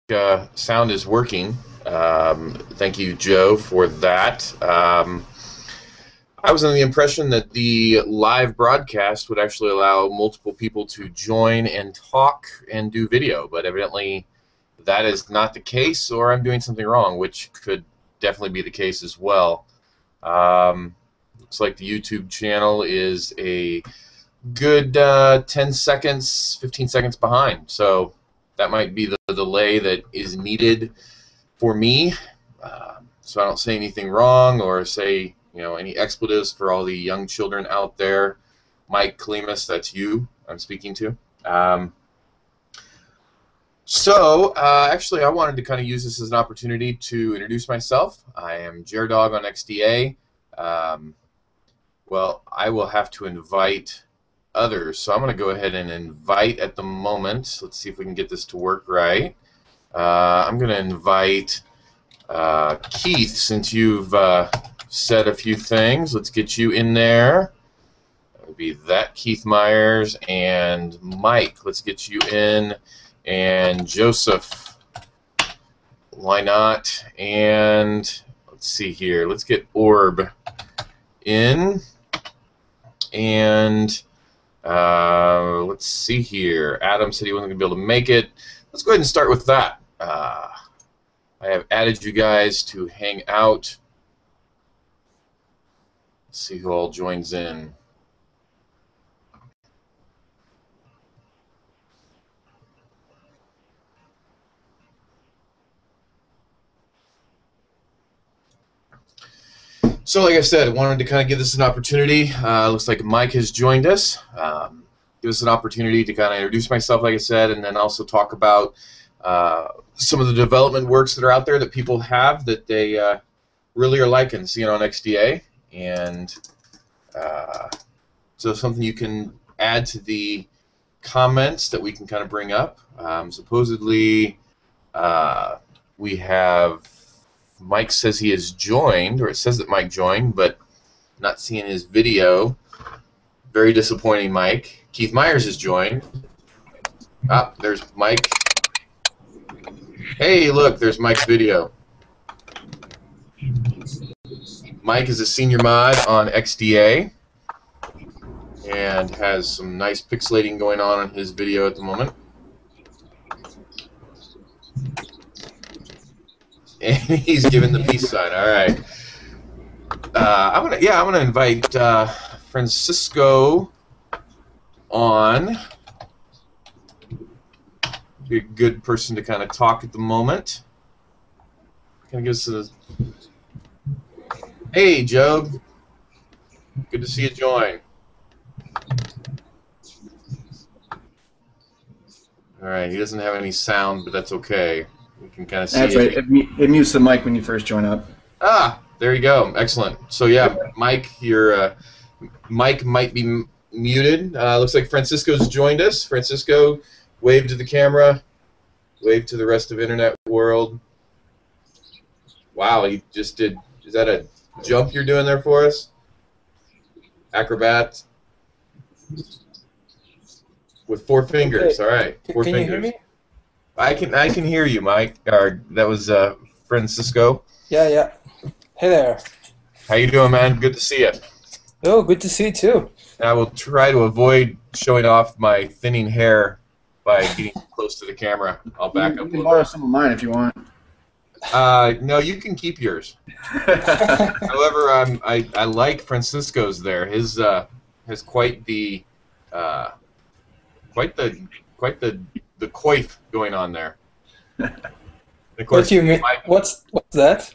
sound is working. Thank you, Joe, for that. I was under the impression that the live broadcast would actually allow multiple people to join and talk and do video, but evidently that is not the case, or I'm doing something wrong, which could definitely be the case as well. Looks like the YouTube channel is a good 10 seconds, 15 seconds behind, so that might be the delay that is needed for me, so I don't say anything wrong or say any expletives for all the young children out there. Mike Kalimas, that's you I'm speaking to. Actually, I wanted to kind of use this as an opportunity to introduce myself. I am Jerdog on XDA. Well, I will have to invite others, so I'm going to go ahead and invite at the moment. Let's see if we can get this to work right. I'm going to invite Keith, since you've said a few things. Let's get you in there. That would be that Keith Myers, and Mike. Let's get you in, and Joseph. Why not? And let's see here. Let's get Orb in, and let's see here. Adam said he wasn't going to be able to make it. Let's go ahead and start with that. I have added you guys to Hangout. Let's see who all joins in. So like I said, I wanted to kind of give this an opportunity. Looks like Mike has joined us. Give us an opportunity to kind of introduce myself, like I said, and then also talk about some of the development works that are out there that people have that they really are liking seeing on XDA. And so something you can add to the comments that we can kind of bring up. Supposedly we have Mike says he has joined, or it says that Mike joined, but not seeing his video. Very disappointing, Mike. Keith Myers has joined. Ah, there's Mike. Hey, look, there's Mike's video. Mike is a senior mod on XDA and has some nice pixelating going on in his video at the moment. And he's giving the peace sign. All right. I'm gonna invite Francisco on. Be a good person to kind of talk at the moment. Kind of give us a. Hey, Joe. Good to see you join. All right. He doesn't have any sound, but that's okay. We can kind of see. That's right. It mutes the mic when you first join up. Ah, there you go. Excellent. So yeah, Mike, your mic might be muted. Looks like Francisco's joined us. Francisco, wave to the camera. Wave to the rest of internet world. Wow, he just did. Is that a jump you're doing there for us? Acrobat with 4 fingers. All right, 4 fingers. Can you hear me? I can hear you, Mike. That was Francisco. Yeah. Hey there. How you doing, man? Good to see you. Oh, good to see you too. I will try to avoid showing off my thinning hair by getting close to the camera. I'll back up. You can borrow some of mine if you want. No, you can keep yours. However, I like Francisco's there. His has quite the coif going on there. And of course, what do you mean? What's that?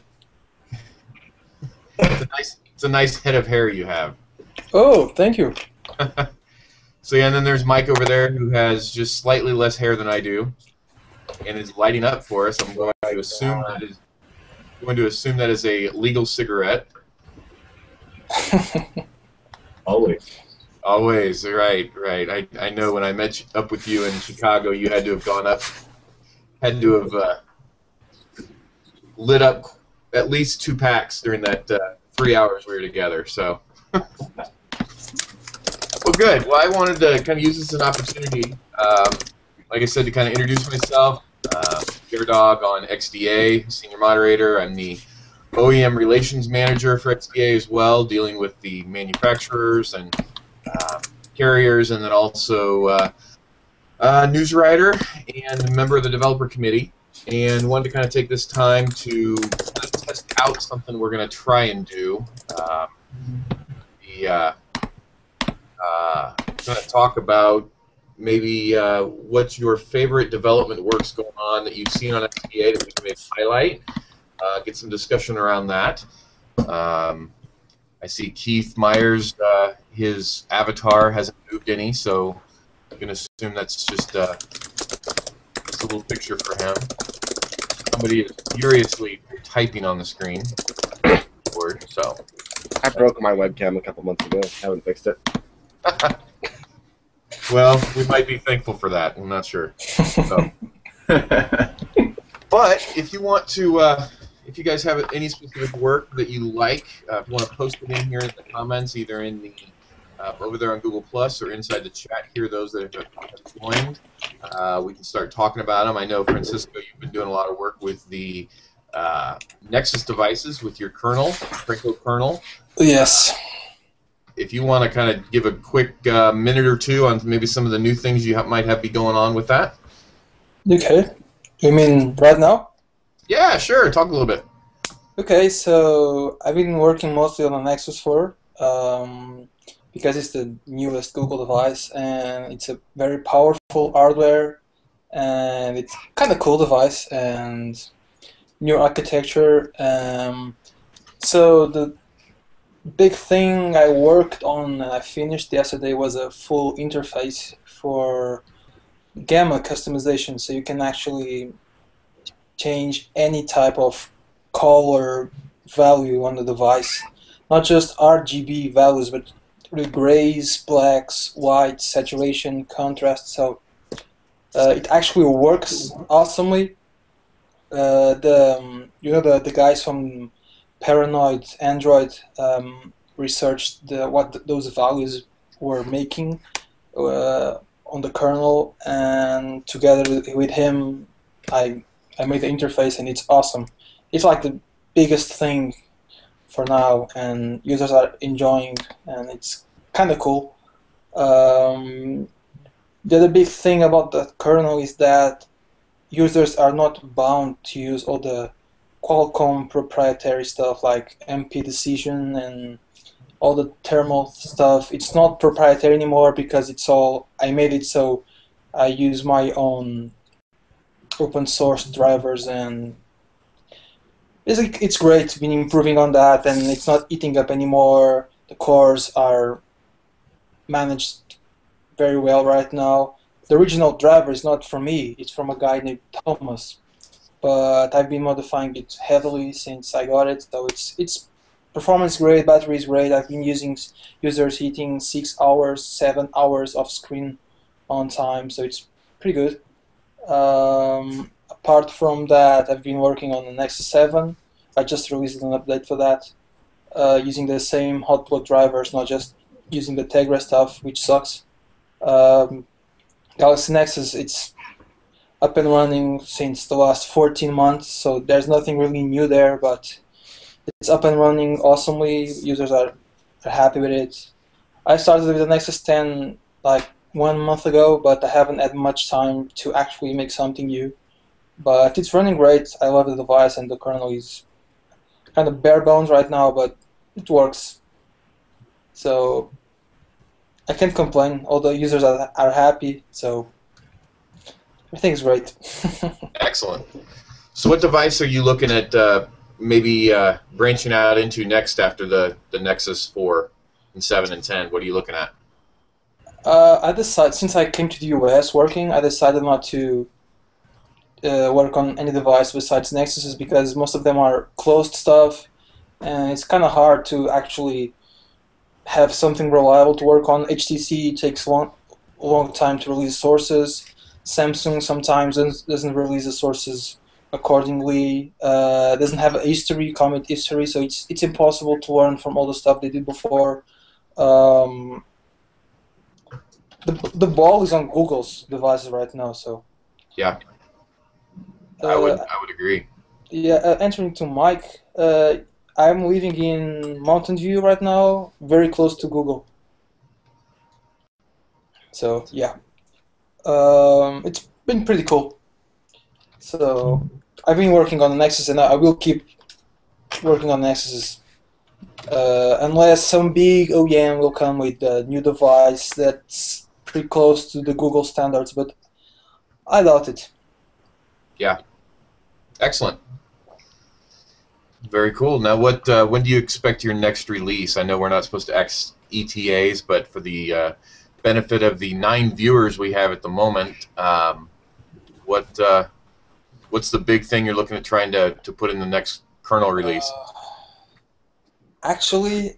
It's a nice head of hair you have. Oh, thank you. So yeah, and then there's Mike over there who has just slightly less hair than I do, and is lighting up for us. I'm going to assume that is a legal cigarette. Always. Always, right. I know when I met up with you in Chicago, you had to have gone up, lit up at least 2 packs during that 3 hours we were together. So, well, good. Well, I wanted to kind of use this as an opportunity, like I said, to kind of introduce myself, Dog on XDA, senior moderator. I'm the OEM relations manager for XDA as well, dealing with the manufacturers and carriers, and then also news writer and a member of the developer committee. And wanted to kind of take this time to kind of test out something we're going to try and do. Kind of talk about maybe what's your favorite development works going on that you've seen on XDA that we can maybe highlight, get some discussion around that. I see Keith Myers, his avatar hasn't moved any, so I'm going to assume that's just a little picture for him. Somebody is furiously typing on the screen. So I broke my webcam a couple months ago. Haven't fixed it. Well, we might be thankful for that. I'm not sure. So. But if you want to, if you guys have any specific work that you like, if you want to post it in here in the comments, either in the over there on Google Plus or inside the chat here, those that have joined, we can start talking about them. I know, Francisco, you've been doing a lot of work with the Nexus devices with your kernel, FrancoKernel. Yes. If you want to kind of give a quick minute or two on maybe some of the new things you might have be going on with that. Okay. You mean right now? Yeah, sure. Talk a little bit. Okay, so I've been working mostly on the Nexus 4 because it's the newest Google device and it's a very powerful hardware and it's kind of cool device and new architecture. So the big thing I worked on and I finished yesterday was a full interface for gamma customization, so you can actually change any type of color value on the device, not just RGB values, but the grays, blacks, whites, saturation, contrast. So it actually works awesomely. The guys from ParanoidAndroid researched what those values were making on the kernel, and together with him, I made the interface, and it's awesome. It's like the biggest thing for now, and users are enjoying, and it's kind of cool. The other big thing about the kernel is that users are not bound to use all the Qualcomm proprietary stuff like MP decision and all the thermal stuff. It's not proprietary anymore because it's all, I made it so I use my own open source drivers, and it's great. Been improving on that, and it's not eating up anymore. The cores are managed very well right now. The original driver is not from me, it's from a guy named Thomas, but I've been modifying it heavily since I got it, so it's performance great, battery is great. I've been using users hitting 6 hours, 7 hours of screen on time, so it's pretty good. Apart from that, I've been working on the Nexus 7. I just released an update for that, using the same hotplug drivers, not just using the Tegra stuff, which sucks. Galaxy Nexus, it's up and running since the last 14 months, so there's nothing really new there, but it's up and running awesomely. Users are happy with it. I started with the Nexus 10 like 1 month ago, but I haven't had much time to actually make something new. But it's running great. I love the device, and the kernel is kind of bare bones right now, but it works. So I can't complain. All the users are happy, so everything's great. Excellent. So what device are you looking at maybe branching out into next after the Nexus 4 and 7 and 10? What are you looking at? I decided, since I came to the US working, I decided not to work on any device besides Nexuses because most of them are closed stuff, and it's kind of hard to actually have something reliable to work on. HTC takes a long time to release sources. Samsung sometimes doesn't release the sources accordingly. Doesn't have a history, commit history, so it's impossible to learn from all the stuff they did before. The ball is on Google's devices right now, so. Yeah. I would agree. Yeah, answering to Mike, I'm living in Mountain View right now, very close to Google. So yeah, it's been pretty cool. So I've been working on the Nexus, and I will keep working on Nexus unless some big OEM will come with a new device that's pretty close to the Google standards, but I doubt it. Yeah. Excellent. Very cool. Now, when do you expect your next release? I know we're not supposed to X ETAs, but for the benefit of the 9 viewers we have at the moment, what's the big thing you're looking at trying to put in the next kernel release? Actually,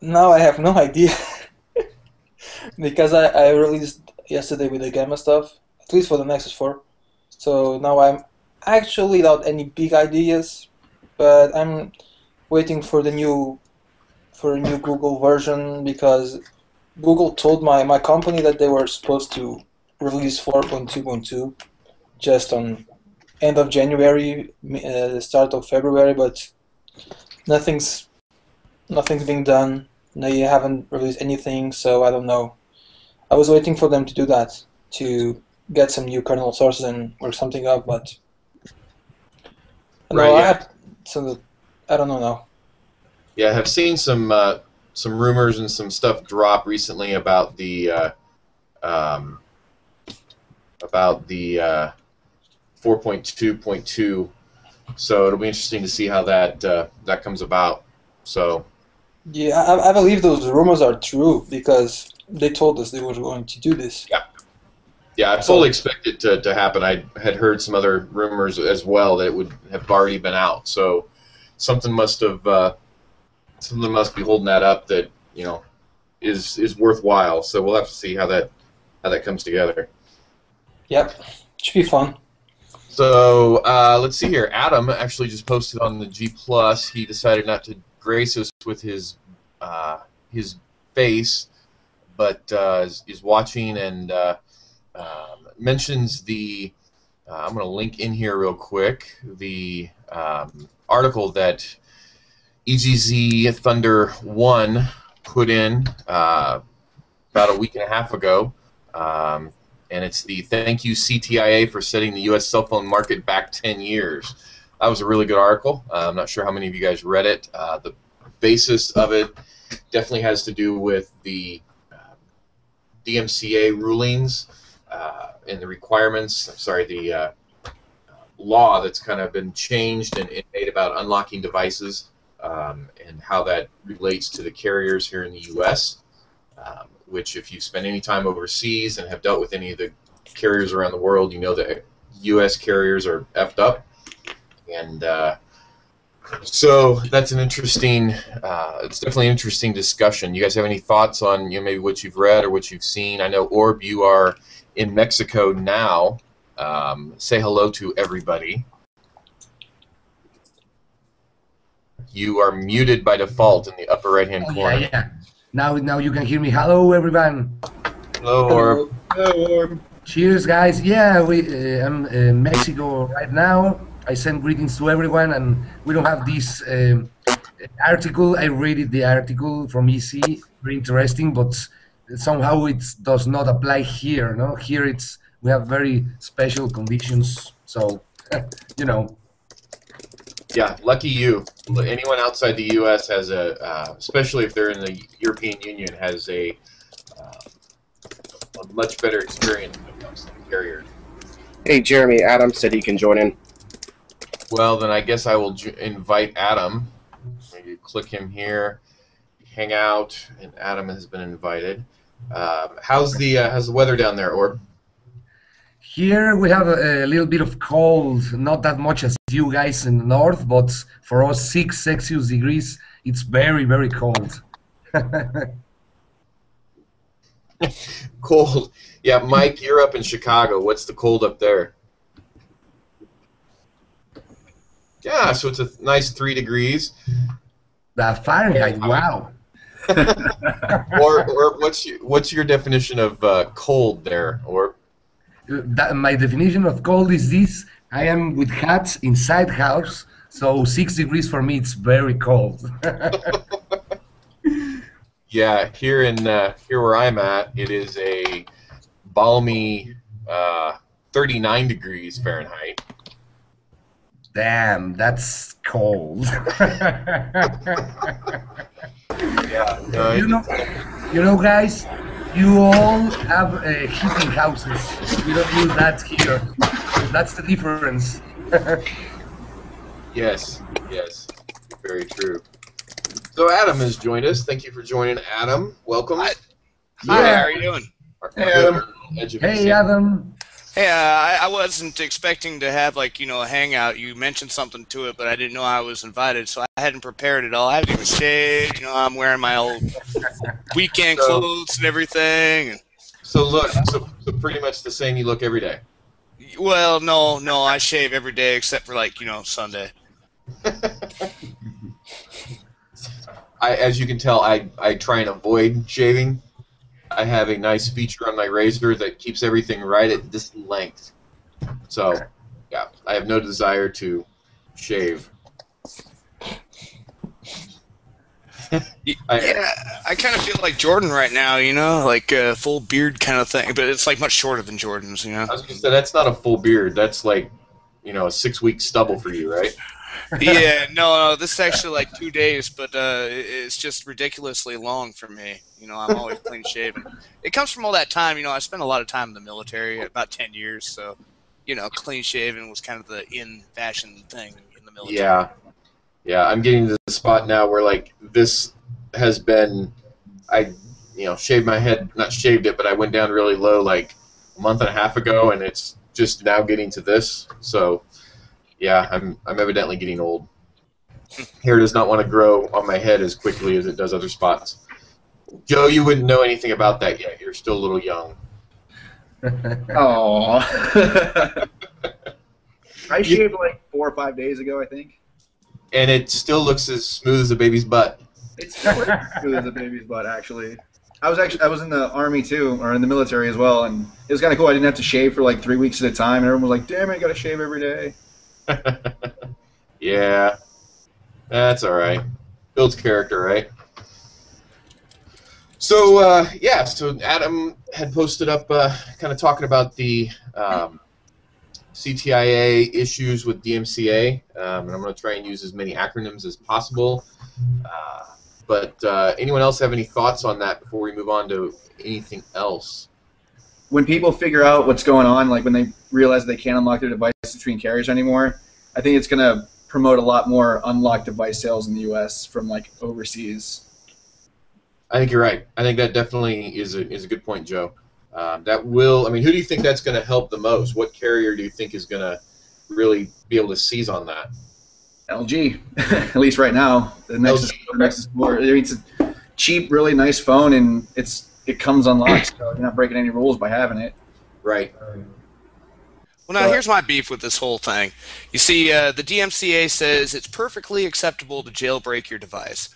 now I have no idea because I released yesterday with the Gamma stuff, at least for the Nexus 4. So now I'm actually without any big ideas, but I'm waiting for a new Google version because Google told my company that they were supposed to release 4.2.2 just on end of January, start of February, but nothing's being done. They haven't released anything, so I don't know. I was waiting for them to do that, to get some new kernel sources and work something up, but right, no, yeah. I don't know now. Yeah, I have seen some rumors and some stuff drop recently about the 4.2.2. So it'll be interesting to see how that comes about. So Yeah, I believe those rumors are true because they told us they were going to do this. yeah. Yeah, I fully expect it to happen. I had heard some other rumors as well that it would have already been out. So something must be holding that up that is worthwhile. So we'll have to see how that comes together. Yep, should be fun. So let's see here. Adam actually just posted on the G+. He decided not to grace us with his face, but is watching and mentions the. I'm going to link in here real quick the article that EGZ Thunder 1 put in about a week and a half ago. And it's the thank you CTIA for setting the U.S. cell phone market back 10 years. That was a really good article. I'm not sure how many of you guys read it. The basis of it definitely has to do with the DMCA rulings and the requirements. The law that's kind of been changed and made about unlocking devices and how that relates to the carriers here in the U.S. Which, if you spend any time overseas and have dealt with any of the carriers around the world, you know that U.S. carriers are effed up. And so that's an interesting, it's definitely an interesting discussion. You guys have any thoughts on maybe what you've read or what you've seen? I know, Orb, you are in Mexico now. Say hello to everybody. You are muted by default in the upper right-hand corner. Yeah. Now you can hear me. Hello, everyone. Hello, Orb. Hello, Orb. Cheers, guys. Yeah, I'm in Mexico right now. I send greetings to everyone, and we don't have this article. I read the article from EC. Very interesting, but somehow it does not apply here. No, here we have very special conditions. So, Yeah, lucky you. Anyone outside the U.S. has especially if they're in the European Union, has a much better experience when it comes to the carriers. Hey, Jeremy, Adam said he can join in. Well, then I guess I will invite Adam. Maybe click him here, Hangout, and Adam has been invited. How's the weather down there, Orb? Here we have a little bit of cold, not that much as you guys in the north, but for us 6 Celsius degrees, it's very, very cold. Cold. Yeah, Mike, you're up in Chicago. What's the cold up there? Yeah, so it's a nice 3 degrees. That Fahrenheit, wow. Or what's your definition of cold there? Or My definition of cold is this: I am with hats inside house, so 6 degrees for me, it's very cold. Yeah, here where I'm at, it is a balmy 39 degrees Fahrenheit. Damn, that's cold. Yeah, no, You know, guys, you all have heating houses. We don't use that here. That's the difference. yes, very true. So Adam has joined us. Thank you for joining, Adam. Welcome. Hi, Yeah. how are you doing? Hey, Adam. Hey, Adam. Hey, I wasn't expecting to have, like, a hangout. You mentioned something to it, but I didn't know I was invited, so I hadn't prepared at all. I haven't even shaved. I'm wearing my old weekend clothes and everything. So look, so pretty much the same you look every day. Well, no, I shave every day except for, like, Sunday. As you can tell, I try and avoid shaving. I have a nice feature on my razor that keeps everything right at this length. So, yeah, I have no desire to shave. I kind of feel like Jordan right now, like a full beard kind of thing, but it's like much shorter than Jordan's, I was going to say, that's not a full beard. That's like, a 6-week stubble for you, right? Yeah, no, this is actually like 2 days, but it's just ridiculously long for me. I'm always clean shaven. It comes from all that time. I spent a lot of time in the military, about 10 years, so clean shaven was kind of the in fashion thing in the military. Yeah, I'm getting to the spot now where like this has been, I shaved my head, not shaved it, but I went down really low like a month and a half ago, and it's just now getting to this. So yeah, I'm evidently getting old. Hair does not want to grow on my head as quickly as it does other spots. Joe, you wouldn't know anything about that yet. You're still a little young. Oh. I shaved like 4 or 5 days ago, I think. And it still looks as smooth as a baby's butt. It's still as smooth as a baby's butt, actually. I was in the army too, or in the military as well, and it was kind of cool. I didn't have to shave for like 3 weeks at a time, and everyone was like, "Damn it, I gotta shave every day." Yeah, that's all right. Builds character, right? So so Adam had posted up, kind of talking about the CTIA issues with DMCA, and I'm going to try and use as many acronyms as possible. But anyone else have any thoughts on that before we move on to anything else? When people figure out what's going on, like when they realize they can't unlock their device between carriers anymore, I think it's going to promote a lot more unlocked device sales in the U.S. from like overseas. I think you're right. I think that definitely is a good point, Joe. That will. I mean, who do you think that's going to help the most? What carrier do you think is going to really be able to seize on that? LG, at least right now. The Nexus 4. I mean, it's a cheap, really nice phone, and it comes unlocked, so you're not breaking any rules by having it. Right. Well, now here's my beef with this whole thing. You see, the DMCA says it's perfectly acceptable to jailbreak your device,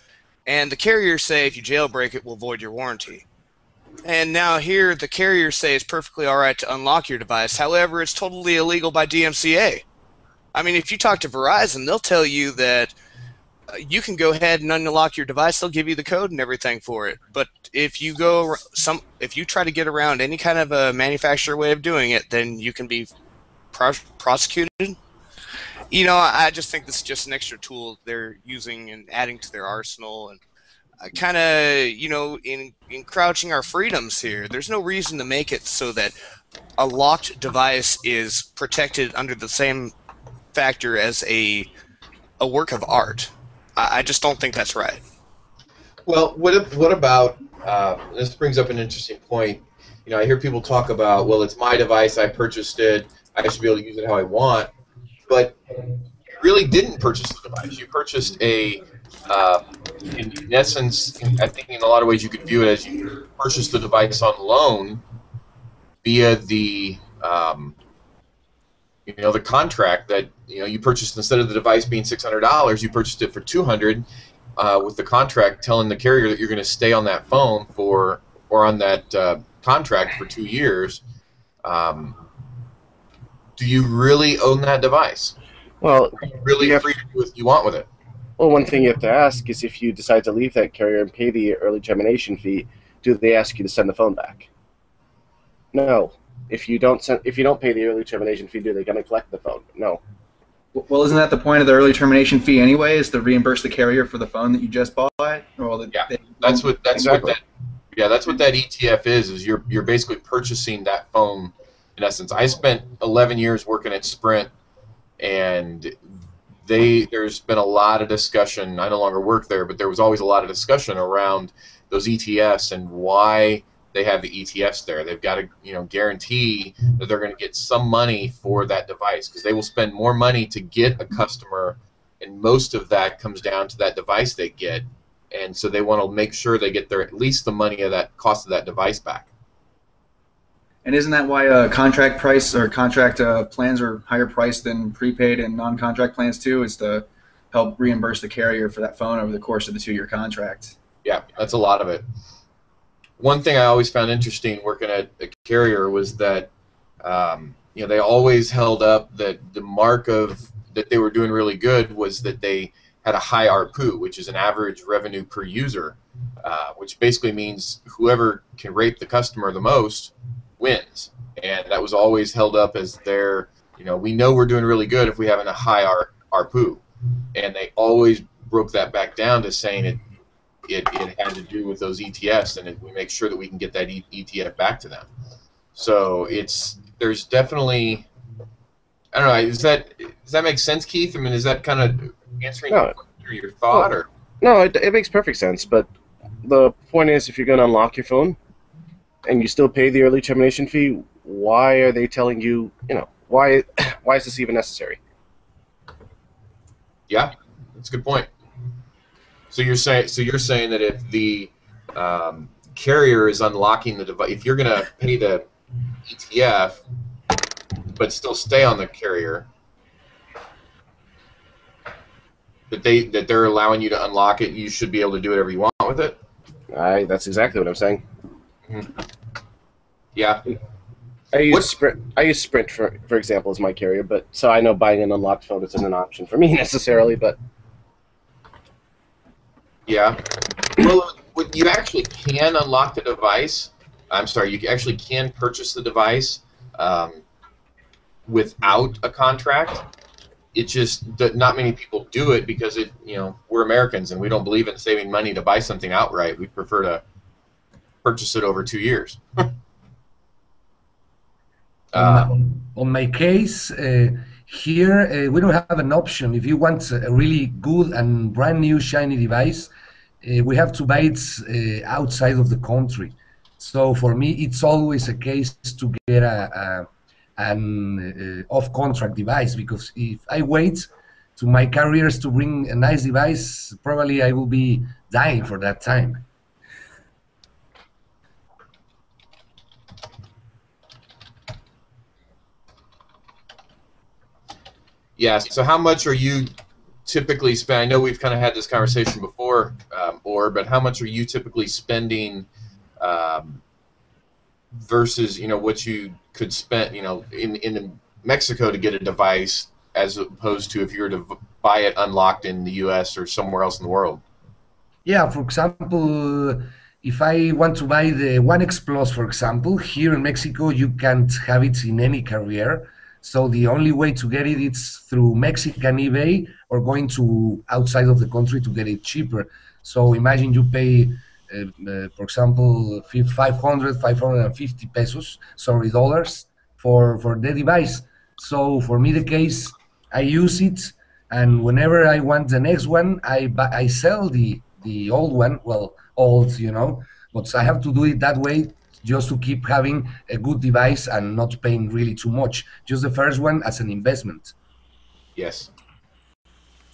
and the carriers say if you jailbreak it, we'll void your warranty. And now here, the carriers say it's perfectly all right to unlock your device. However, it's totally illegal by DMCA. I mean, if you talk to Verizon, they'll tell you that you can go ahead and unlock your device. They'll give you the code and everything for it. But if you try to get around any kind of a manufacturer way of doing it, then you can be prosecuted. I just think this is just an extra tool they're using and adding to their arsenal, and kind of, encroaching our freedoms here. There's no reason to make it so that a locked device is protected under the same factor as a work of art. I just don't think that's right. Well, what about, this brings up an interesting point. I hear people talk about, well, it's my device, I purchased it, I should be able to use it how I want, but you really didn't purchase the device. You purchased in essence, I think in a lot of ways you could view it as you purchased the device on loan via the the contract that you purchased. Instead of the device being $600, you purchased it for $200 with the contract telling the carrier that you're going to stay on that phone or on that contract for 2 years. do you really own that device? Well, Are you really free to do what you want with it? well, one thing you have to ask is if you decide to leave that carrier and pay the early termination fee, do they ask you to send the phone back? No. If you don't pay the early termination fee, do they going to collect the phone? No. Well, isn't that the point of the early termination fee anyway? Is to reimburse the carrier for the phone that you just bought? Or that's what that ETF is you're basically purchasing that phone in essence. I spent 11 years working at Sprint, and there's been a lot of discussion. I no longer work there, but there was always a lot of discussion around those ETFs and why they have the ETFs there. They've got to guarantee that they're going to get some money for that device, because they will spend more money to get a customer, and most of that comes down to that device they get. And so they want to make sure they get at least the money of that cost of that device back. And isn't that why contract price or contract plans are higher priced than prepaid and non-contract plans too? Is to help reimburse the carrier for that phone over the course of the 2-year contract. Yeah, that's a lot of it. One thing I always found interesting working at a carrier was that they always held up that the mark of that they were doing really good was that they had a high ARPU, which is an average revenue per user, which basically means whoever can rate the customer the most wins. And that was always held up as their, we know we're doing really good if we have a high ARPU. And they always broke that back down to saying it had to do with those ETFs, and we make sure that we can get that ETF back to them. So there's definitely, I don't know, does that make sense, Keith? I mean, is that kind of answering your thought? Or no, it makes perfect sense, but the point is, if you're going to unlock your phone and you still pay the early termination fee, why are they telling you, why is this even necessary? Yeah, that's a good point. So you're saying that if the carrier is unlocking the device, if you're going to pay the ETF but still stay on the carrier, that they're allowing you to unlock it, you should be able to do whatever you want with it? That's exactly what I'm saying. Mm-hmm. Yeah. I use Sprint for example as my carrier, but so I know buying an unlocked phone isn't an option for me necessarily, but yeah. Well, you actually can unlock the device. I'm sorry, you actually can purchase the device without a contract. It just that not many people do it because we're Americans and we don't believe in saving money to buy something outright. We prefer to purchase it over 2 years. On my case, here we don't have an option. If you want a really good and brand new shiny device, we have to buy it outside of the country. So for me, it's always a case to get an off-contract device, because if I wait to my carriers to bring a nice device, probably I will be dying for that time. Yeah, so how much are you typically spending? I know we've kind of had this conversation before, but how much are you typically spending versus what you could spend in Mexico to get a device, as opposed to if you were to buy it unlocked in the US or somewhere else in the world? Yeah, for example, if I want to buy the One X Plus, for example, here in Mexico you can't have it in any carrier. So the only way to get it is through Mexican eBay or going to outside of the country to get it cheaper. So imagine you pay, for example, 550 pesos, dollars for the device. So for me, the case, I use it, and whenever I want the next one, I sell the old one. Well, old, but I have to do it that way, just to keep having a good device and not paying really too much. Just the first one as an investment. Yes.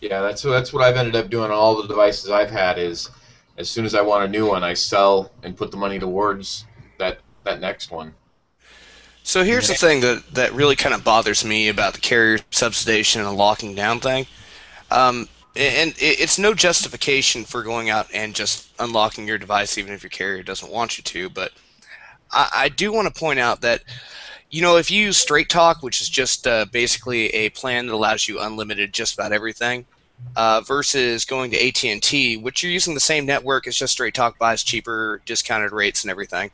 Yeah, that's what I've ended up doing on all the devices I've had is, as soon as I want a new one, I sell and put the money towards that next one. So here's the thing that really kind of bothers me about the carrier subsidization and the locking down thing. And it's no justification for going out and just unlocking your device even if your carrier doesn't want you to, but I do want to point out that You know, if you use Straight Talk, which is just basically a plan that allows you unlimited just about everything, versus going to AT&T, which you're using the same network, it's just Straight Talk buys cheaper, discounted rates and everything,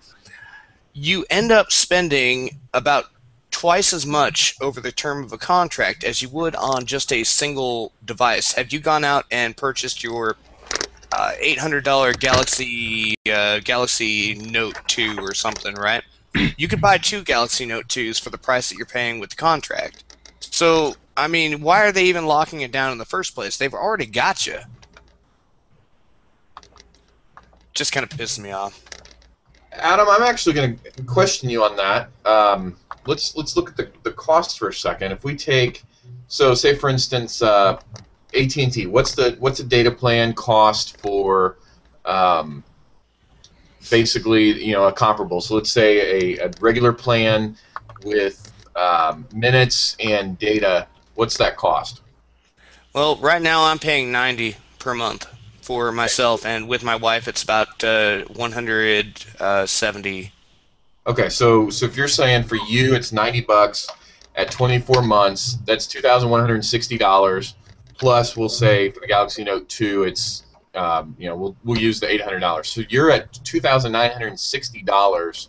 you end up spending about twice as much over the term of a contract as you would on just a single device. Have you gone out and purchased your $800 Galaxy Note 2 or something, right? You could buy 2 Galaxy Note 2s for the price that you're paying with the contract. So, I mean, why are they even locking it down in the first place? They've already got you. Just kind of pisses me off. Adam, I'm actually going to question you on that. Let's look at the cost for a second. If we take, so say for instance, AT&T, what's the data plan cost for basically, a comparable? So let's say a regular plan with minutes and data. What's that cost? Well, right now I'm paying $90 per month for myself, and with my wife it's about $170. Okay, so if you're saying for you it's $90 at 24 months, that's $2,160. Plus, we'll say for the Galaxy Note 2, it's we'll use the $800. So you're at $2,960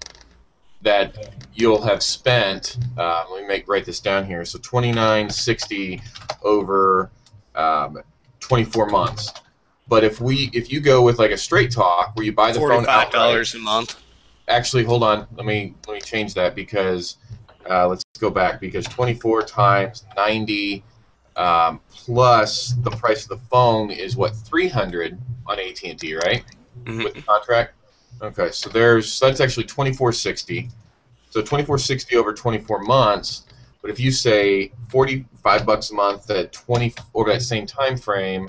that you'll have spent. Let me write this down here. So $2,960 over 24 months. But if you go with like a Straight Talk where you buy the phone outright, $45 a month. Actually, hold on. Let me change that because let's go back, because 24 times 90 plus the price of the phone is what, $300 on AT&T, right? Mm-hmm. With the contract. Okay, so that's actually $2,460. So $2,460 over 24 months. But if you say $45 a month at 20 over that same time frame,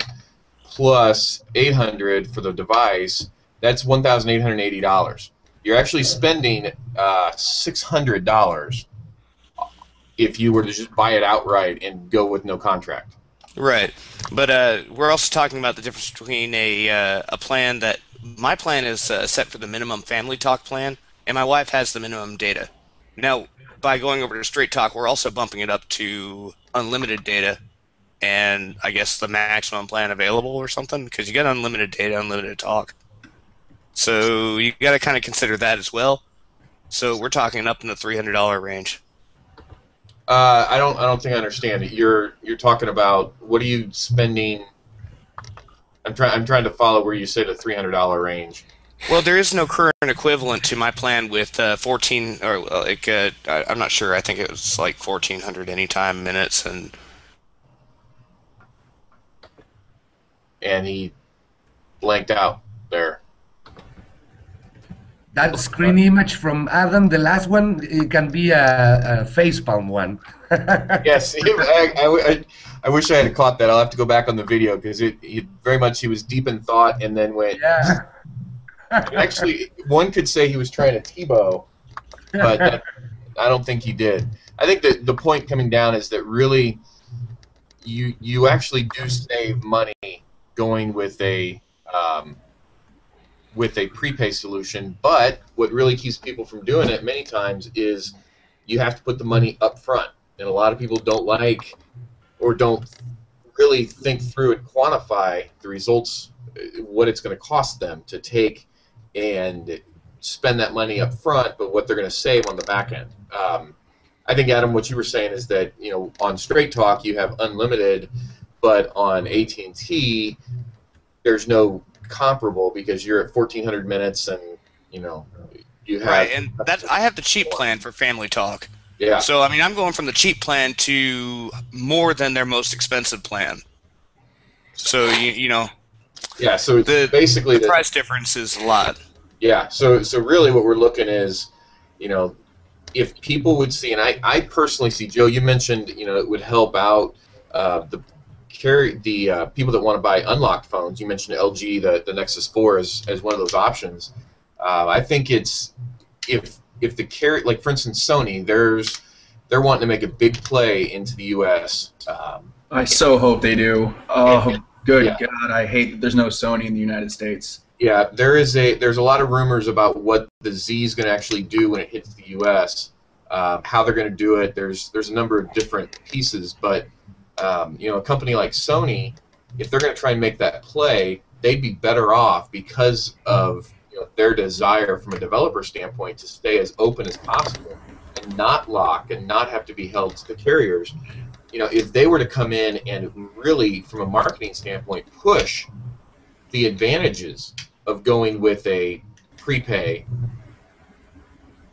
plus $800 for the device, that's $1,880. You're actually spending $600 if you were to just buy it outright and go with no contract. Right, but we're also talking about the difference between a plan that my plan is set for the minimum family talk plan, and my wife has the minimum data. Now, by going over to Straight Talk, we're also bumping it up to unlimited data, and I guess the maximum plan available or something, because you get unlimited data, unlimited talk. So you got to kind of consider that as well. So we're talking up in the $300 range. I don't think I understand it. You're talking about, what are you spending? I'm trying to follow where you say the $300 range. Well, there is no current equivalent to my plan with 14 or like I'm not sure. I think it was like 1,400 anytime minutes and he blanked out there. That screen image from Adam, the last one, it can be a facepalm one. Yes, I wish I had caught that. I'll have to go back on the video because he was deep in thought and then went. Yeah. Actually, one could say he was trying to Tebow, but I don't think he did. I think that the point coming down is that really you actually do save money going with a prepay solution, but what really keeps people from doing it many times is you have to put the money up front, and a lot of people don't like or don't really think through and quantify the results, what it's going to cost them to take and spend that money up front, but what they're going to save on the back end. I think, Adam, what you were saying is that on Straight Talk you have unlimited, but on AT&T there's no comparable because you're at 1,400 minutes and you have right, and that I have the cheap plan for family talk. Yeah. So I mean, I'm going from the cheap plan to more than their most expensive plan. So Yeah. So basically the price difference is a lot. Yeah. So really, what we're looking is, if people would see, and I personally see, Joe, you mentioned, it would help out the people that want to buy unlocked phones. You mentioned LG, the Nexus 4 as one of those options. I think it's if the carrier, like for instance Sony, they're wanting to make a big play into the U.S. I so hope they do. Oh, good God! I hate that there's no Sony in the United States. Yeah, there's a lot of rumors about what the Z is going to actually do when it hits the U.S. how they're going to do it. There's a number of different pieces, but a company like Sony, if they're going to try and make that play, they'd be better off because of their desire from a developer standpoint to stay as open as possible and not lock and not have to be held to the carriers. If they were to come in and really, from a marketing standpoint, push the advantages of going with a prepay,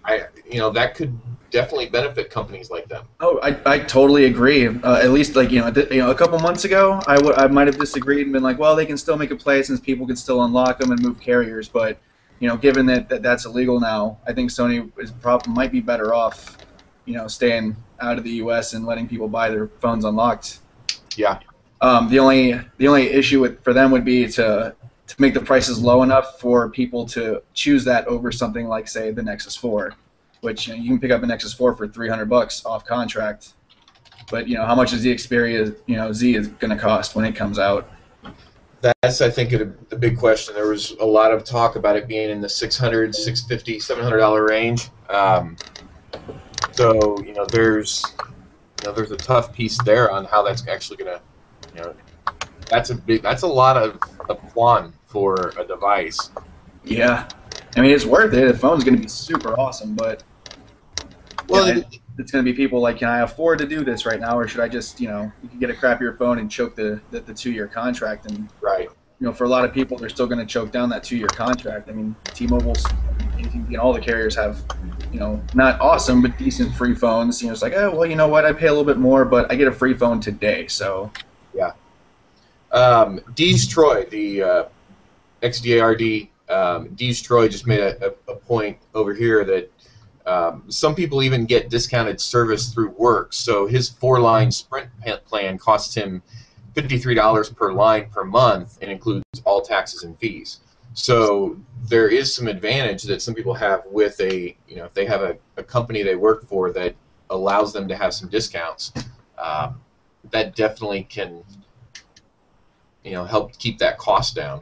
that could definitely benefit companies like them. Oh, I totally agree. At least a couple months ago, I might have disagreed and been like, well, they can still make a play since people can still unlock them and move carriers. But given that that's illegal now, I think Sony might be better off, staying out of the U.S. and letting people buy their phones unlocked. Yeah. The only issue for them would be to make the prices low enough for people to choose that over something like, say, the Nexus 4, which you can pick up a Nexus 4 for $300 off contract. But how much is the Xperia Z is going to cost when it comes out? That's, I think, the big question. There was a lot of talk about it being in the $600, $650, $700 range. So there's a tough piece there on how that's actually going to that's a lot of plan for a device. Yeah, I mean, it's worth it. The phone's going to be super awesome, but it's going to be people like, can I afford to do this right now, or should I just, you can get a crappier phone and choke the 2-year contract? And right, for a lot of people, they're still going to choke down that 2-year contract. I mean, T-Mobile's, all the carriers have, not awesome but decent free phones. It's like, oh well, you know what? I pay a little bit more, but I get a free phone today. So yeah. Deej Troy, the xda-rd, Deej Troy just made a point over here that some people even get discounted service through work. So his 4-line Sprint plan costs him $53 per line per month and includes all taxes and fees. So there is some advantage that some people have with if they have a company they work for that allows them to have some discounts. That definitely can help keep that cost down.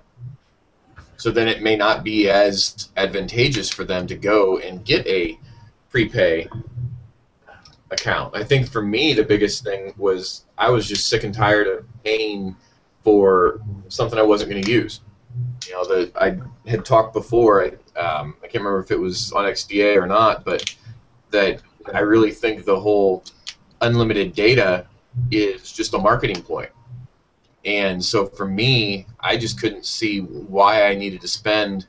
So then it may not be as advantageous for them to go and get a prepay account. I think for me the biggest thing was I was just sick and tired of paying for something I wasn't going to use. That I had talked before, I can't remember if it was on XDA or not, but that I really think the whole unlimited data is just a marketing ploy. And so for me, I just couldn't see why I needed to spend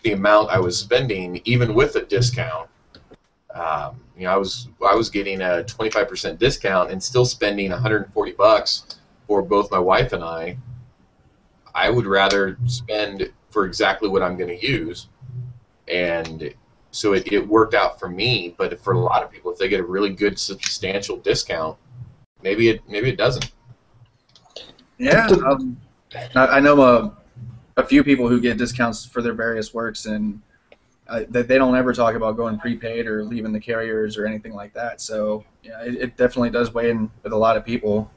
the amount I was spending, even with a discount. I was getting a 25% discount and still spending $140 for both my wife and I. I would rather spend for exactly what I'm going to use, and so it worked out for me. But for a lot of people, if they get a really good substantial discount, maybe it doesn't. Yeah, I know a few people who get discounts for their various works, and they don't ever talk about going prepaid or leaving the carriers or anything like that. So yeah, it definitely does weigh in with a lot of people.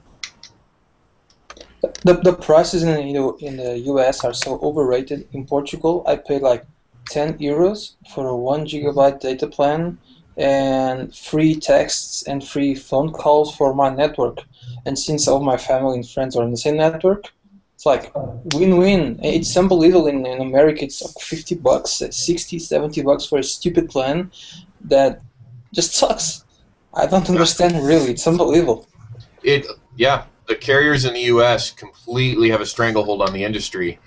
The prices in the US are so overrated. In Portugal, I paid like €10 for a 1 GB data plan and free texts and free phone calls for my network. And since all my family and friends are on the same network, it's like win-win. It's unbelievable. In America, it's like $50, $60, $70 for a stupid plan that just sucks. I don't understand really. It's unbelievable. Yeah. The carriers in the U.S. completely have a stranglehold on the industry.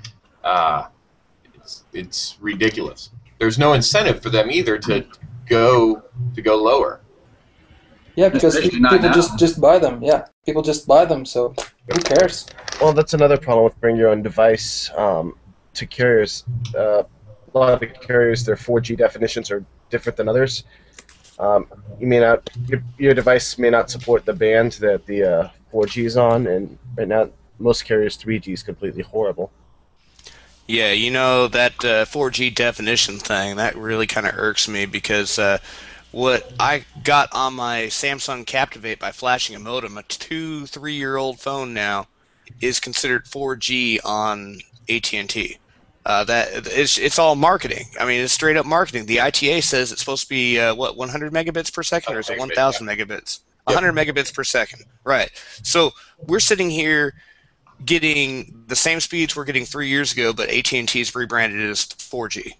It's ridiculous. There's no incentive for them either to go lower. Yeah, because people just buy them. Yeah, people just buy them. So who cares? Well, that's another problem with bring your own device to carriers. A lot of the carriers, their 4G definitions are different than others. You may not, your device may not support the band that the 4G is on, and right now most carriers 3G is completely horrible. Yeah, that 4G definition thing, that really kind of irks me because what I got on my Samsung Captivate by flashing a modem, a 2-3-year-old phone now, is considered 4G on AT&T. It's all marketing. I mean, it's straight up marketing. The ITA says it's supposed to be 100 megabits per second, or is it 1,000 megabits? 100 megabits per second, right? So we're sitting here getting the same speeds we're getting 3 years ago, but AT&T's rebranded it as 4G.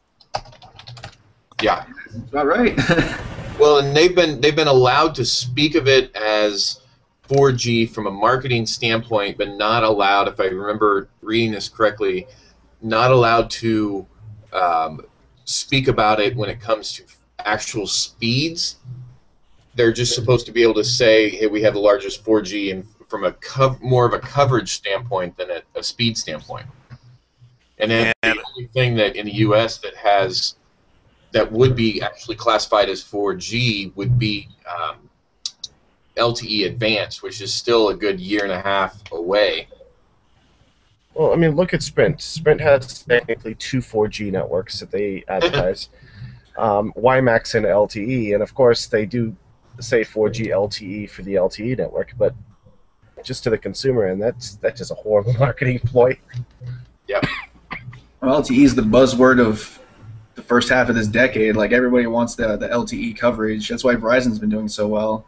Yeah, That's about right. well, and they've been allowed to speak of it as 4G from a marketing standpoint, but not allowed, if I remember reading this correctly, not allowed to speak about it when it comes to actual speeds. They're just supposed to be able to say, hey, we have the largest 4G, and from a more of a coverage standpoint than a speed standpoint. And then the only thing that in the U.S. that would be actually classified as 4G would be LTE Advanced, which is still a good year and a half away. Well, I mean, look at Sprint. Sprint has technically 2 4G networks that they advertise, WiMAX and LTE, and of course they do say 4G LTE for the LTE network, but just to the consumer, and that's just a horrible marketing ploy. Yep. Well, LTE is the buzzword of the first half of this decade. Like, everybody wants the LTE coverage. That's why Verizon's been doing so well.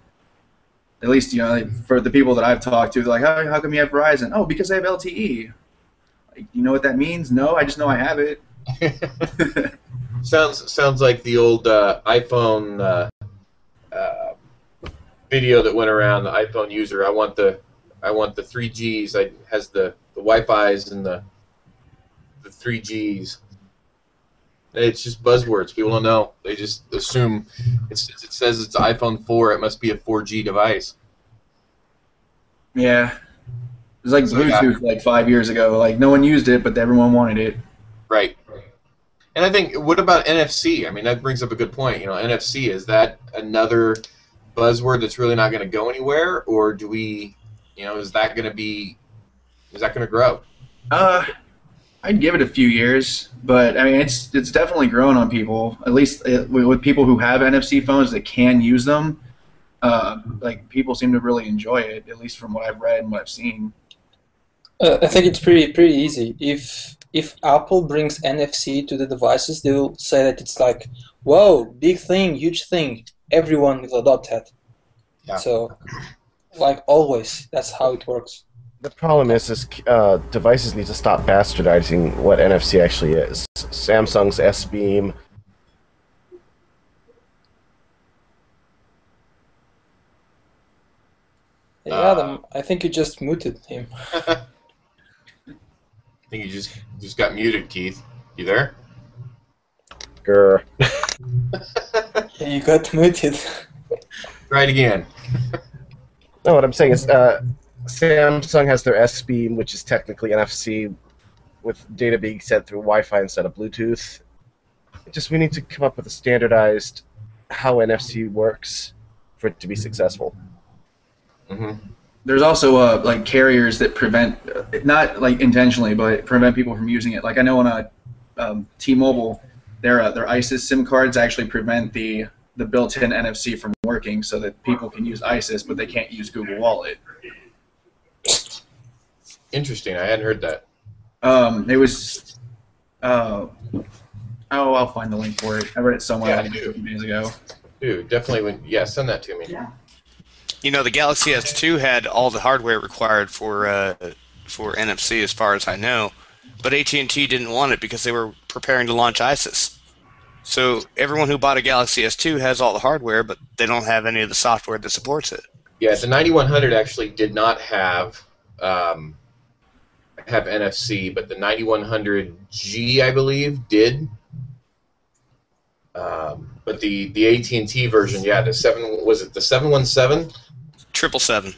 At least, like, for the people that I've talked to, they're like, how come you have Verizon? Oh, because I have LTE. Like, you know what that means? No, I just know I have it. Sounds like the old iPhone video that went around. The iPhone user, I want the 3Gs. It has the Wi-Fi's and the 3Gs. It's just buzzwords. People don't know. They just assume it says it's iPhone 4. It must be a 4G device. Yeah. It was like Bluetooth like 5 years ago. Like, no one used it, but everyone wanted it. Right. And I think, what about NFC? I mean, that brings up a good point. NFC, is that another buzzword that's really not going to go anywhere, or do we, is that going to grow? I'd give it a few years, but I mean, it's definitely grown on people. At least with people who have NFC phones that can use them. Like, people seem to really enjoy it, at least from what I've read and what I've seen. I think it's pretty easy. If Apple brings NFC to the devices, they'll say that it's like, whoa, big thing, huge thing. Everyone will adopt that. Yeah. So, like always, that's how it works. The problem is devices need to stop bastardizing what NFC actually is. Samsung's S-Beam. Yeah, Adam, I think you just muted him. I think you just got muted, Keith. You there? Grr. Yeah, you got muted. Try it again. No, what I'm saying is Samsung has their S-Beam, which is technically NFC, with data being sent through Wi-Fi instead of Bluetooth. We need to come up with a standardized how NFC works for it to be successful. Mm-hmm. There's also like carriers that prevent, not like intentionally, but prevent people from using it. Like, I know on T-Mobile, their ISIS SIM cards actually prevent the built-in NFC from working, so that people can use ISIS, but they can't use Google Wallet. Interesting. I hadn't heard that. It was. I'll find the link for it. I read it somewhere like a few days ago. Dude, definitely. Send that to me. Yeah. The Galaxy S2 had all the hardware required for NFC, as far as I know, but AT&T didn't want it because they were preparing to launch ISIS. So everyone who bought a Galaxy S2 has all the hardware, but they don't have any of the software that supports it. Yeah, the 9100 actually did not have NFC, but the 9100G, I believe, did. But the AT&T version, the 717? 777.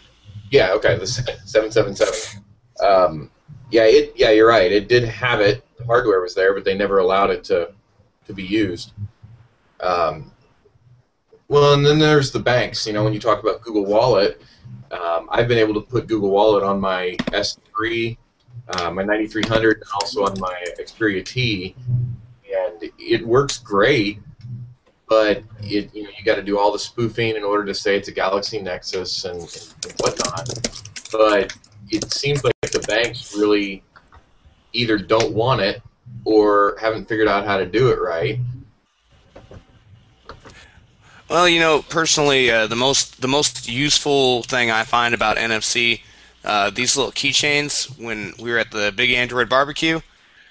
Yeah, okay, the 777. You're right. It did have it. The hardware was there, but they never allowed it to be used. Well, and then there's the banks. When you talk about Google Wallet, I've been able to put Google Wallet on my S3, my 9300, and also on my Xperia T, and it works great. But you got to do all the spoofing in order to say it's a Galaxy Nexus and whatnot. But it seems like the banks really either don't want it or haven't figured out how to do it right. Well, personally, the most useful thing I find about NFC, these little keychains. When we were at the Big Android barbecue,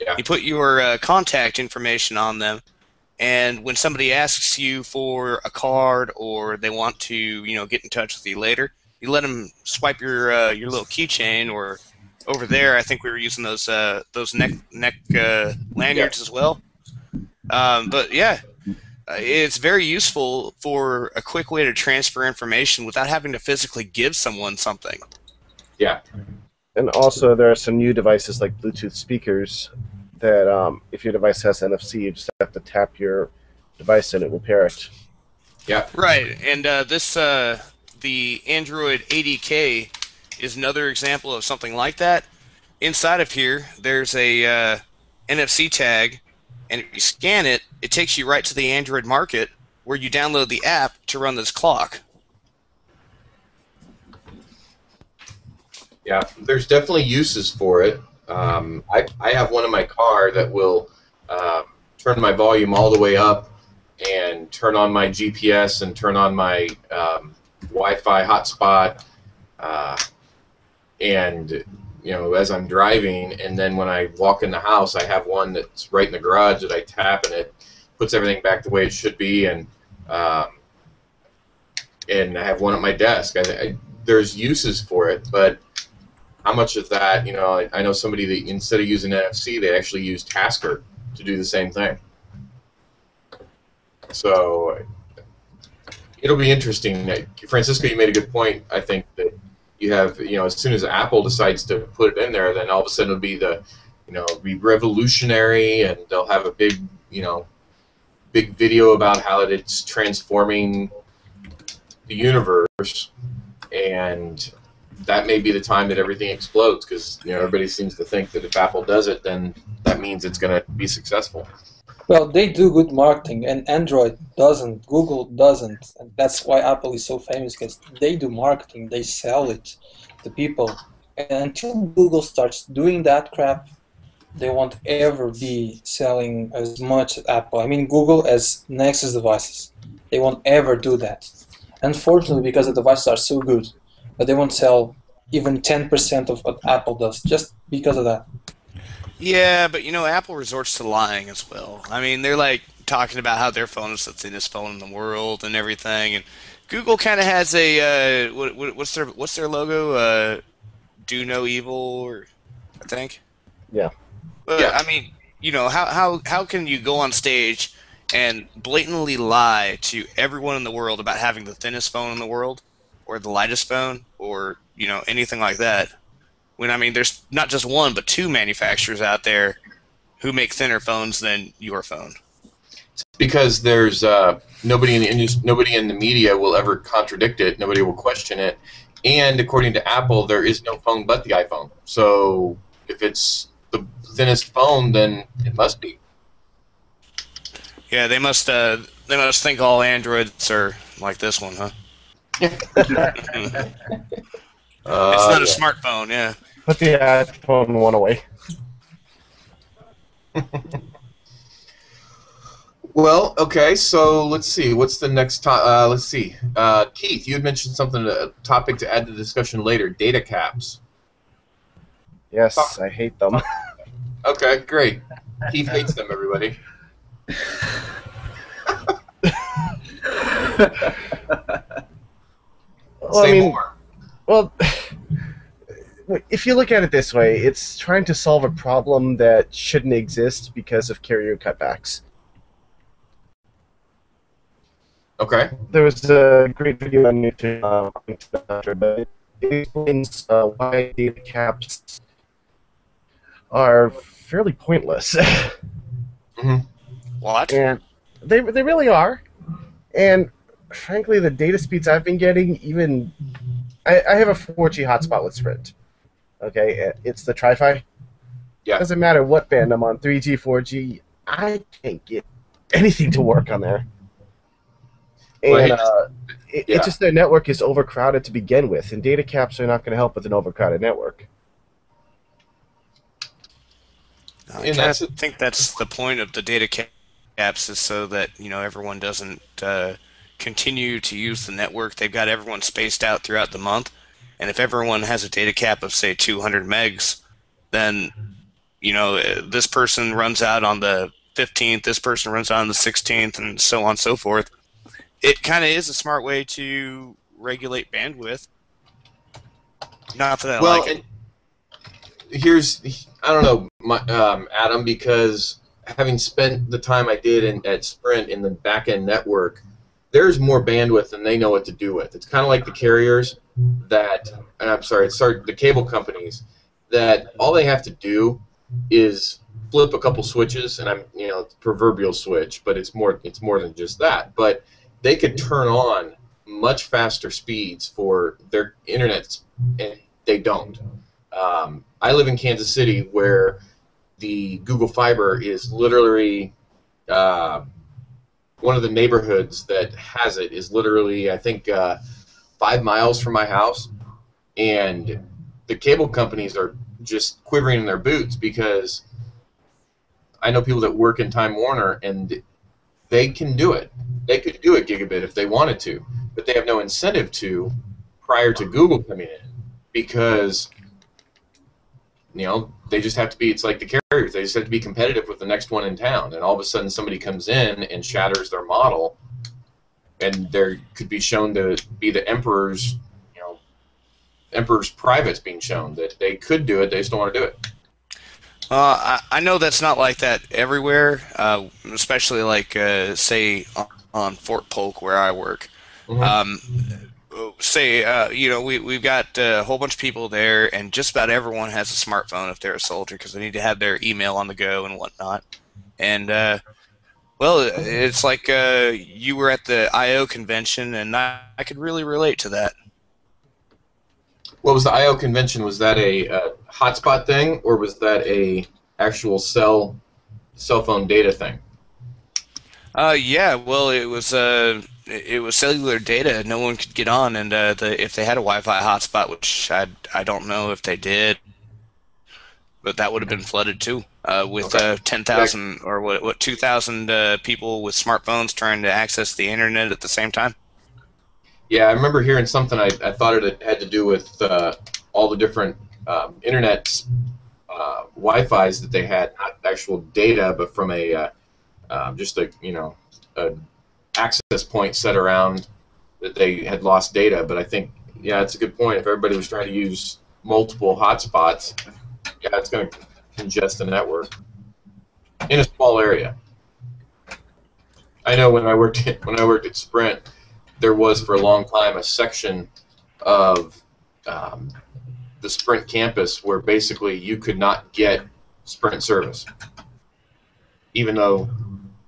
Yeah. you put your contact information on them, and when somebody asks you for a card or they want to, get in touch with you later, you let them swipe your little keychain. Or over there, I think we were using those neck lanyards as well. But yeah. It's very useful for a quick way to transfer information without having to physically give someone something. Yeah. And also, there are some new devices like Bluetooth speakers that, if your device has NFC, you just have to tap your device and it will pair it. Yeah. Right, and the Android ADK is another example of something like that. Inside of here, there's a NFC tag, and if you scan it, it takes you right to the Android market where you download the app to run this clock. Yeah, there's definitely uses for it. I have one in my car that will turn my volume all the way up and turn on my GPS and turn on my Wi-Fi hotspot, and as I'm driving, and then when I walk in the house, I have one that's right in the garage that I tap, and it puts everything back the way it should be, and I have one at my desk. There's uses for it, but how much of that, I know somebody that instead of using NFC, they actually use Tasker to do the same thing. So it'll be interesting. Francisco, you made a good point. I think that you have, as soon as Apple decides to put it in there, then all of a sudden it'll be be revolutionary, and they'll have a big video about how it's transforming the universe, and that may be the time that everything explodes, because everybody seems to think that if Apple does it, then that means it's going to be successful. Well, they do good marketing, and Android doesn't, Google doesn't, and that's why Apple is so famous, because they do marketing, they sell it to people, and until Google starts doing that crap, they won't ever be selling as much as Apple. I mean, Google as Nexus devices, they won't ever do that. Unfortunately, because the devices are so good, but they won't sell even 10% of what Apple does, just because of that. Yeah, but Apple resorts to lying as well. I mean, they're like talking about how their phone is the thinnest phone in the world and everything, and Google kind of has a what's their logo? Do no evil, I think. Yeah. But Yeah. I mean, how can you go on stage and blatantly lie to everyone in the world about having the thinnest phone in the world, or the lightest phone, or anything like that? When, I mean, there's not just one, but two manufacturers out there who make thinner phones than your phone. It's because there's nobody in the media will ever contradict it. Nobody will question it. And according to Apple, there is no phone but the iPhone. So if it's the thinnest phone, then it must be. Yeah, they must think all Androids are like this one, huh? It's not a smartphone, yeah. Put the iPhone one away. Well, okay, so let's see. What's the next let's see. Keith, you had mentioned something, a topic to add to the discussion later, data caps. Yes, I hate them. Okay, great. Keith hates them, everybody. Well, Say more. Well, if you look at it this way, it's trying to solve a problem that shouldn't exist because of carrier cutbacks. Okay. There was a great video on YouTube, but it explains why data caps are fairly pointless. Mm-hmm. What? And they really are. And frankly, the data speeds I've been getting, even I have a 4G hotspot with Sprint. Okay, it's the Tri-Fi. Yeah. Doesn't matter what band I'm on, 3G, 4G, I can't get anything to work on there. And it's just their network is overcrowded to begin with, and data caps are not going to help with an overcrowded network. I think that's the point of the data caps, is so that everyone doesn't continue to use the network. They've got everyone spaced out throughout the month, and if everyone has a data cap of say 200 megs, then this person runs out on the 15th, this person runs out on the 16th, and so on and so forth. It kind of is a smart way to regulate bandwidth. Not that I like it. I don't know, Adam, because having spent the time I did at Sprint in the back-end network, there's more bandwidth than they know what to do with. It's kind of like the carriers the cable companies, that all they have to do is flip a couple switches, and it's a proverbial switch, but it's more than just that. But they could turn on much faster speeds for their internet, and they don't. I live in Kansas City, where the Google Fiber is literally one of the neighborhoods that has it is literally, I think, 5 miles from my house, and the cable companies are just quivering in their boots, because I know people that work in Time Warner, and they can do it. They could do a gigabit if they wanted to, but they have no incentive to prior to Google coming in, because they just have to be, it's like the carriers, they just have to be competitive with the next one in town, and all of a sudden somebody comes in and shatters their model, and there could be shown to be the emperor's privates being shown, that they could do it, they just don't want to do it. I know that's not like that everywhere, especially like, say, on Fort Polk, where I work. Mm-hmm. We've got a whole bunch of people there, and just about everyone has a smartphone if they're a soldier, because they need to have their email on the go and whatnot. And, it's like you were at the I.O. convention, and I could really relate to that. What was the I.O. convention? Was that a hotspot thing, or was that a actual cell phone data thing? Yeah, well, it was cellular data. No one could get on, and if they had a Wi-Fi hotspot, which I don't know if they did, but that would have been flooded too, with 10,000 or what 2,000 people with smartphones trying to access the internet at the same time. Yeah, I remember hearing something. I thought it had to do with all the different internet Wi-Fis that they had, not actual data, but from a just a access point set around that they had lost data. But I think, yeah, it's a good point. If everybody was trying to use multiple hotspots, yeah, it's going to congest the network in a small area. I know when I worked at Sprint, there was for a long time a section of the Sprint campus where basically you could not get Sprint service, even though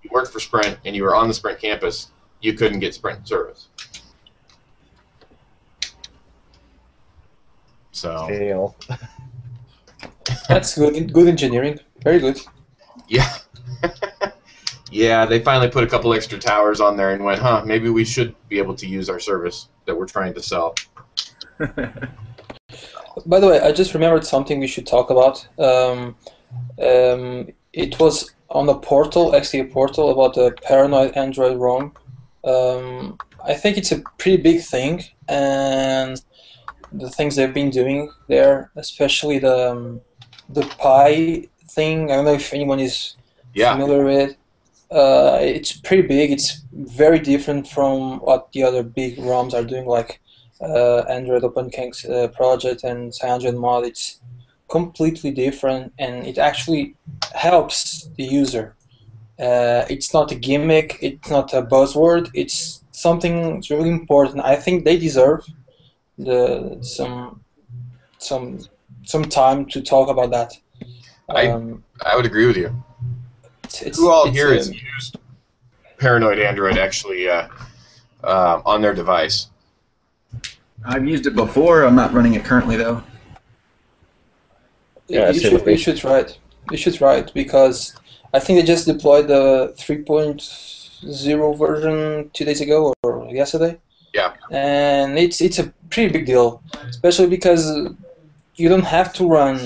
you worked for Sprint and you were on the Sprint campus, you couldn't get Sprint service. So Fail. That's good engineering. Very good. yeah. Yeah, they finally put a couple extra towers on there and went, maybe we should be able to use our service that we're trying to sell. By the way, I just remembered something we should talk about. It was on the portal, XDA portal, about the ParanoidAndroid ROM. I think it's a pretty big thing, and the things they've been doing there, especially the Pi thing. I don't know if anyone is familiar with it. It's pretty big. It's very different from what the other big ROMs are doing, like Android OpenKings project and Cyanogen mod. It's completely different, and it actually helps the user. It's not a gimmick. It's not a buzzword. It's something that's really important. I think they deserve some time to talk about that. I would agree with you. Who all here has used ParanoidAndroid actually on their device? I've used it before. I'm not running it currently, though. Yeah, you should try it. You should try it, because I think they just deployed the 3.0 version 2 days ago or yesterday. Yeah. And it's a pretty big deal, especially because you don't have to run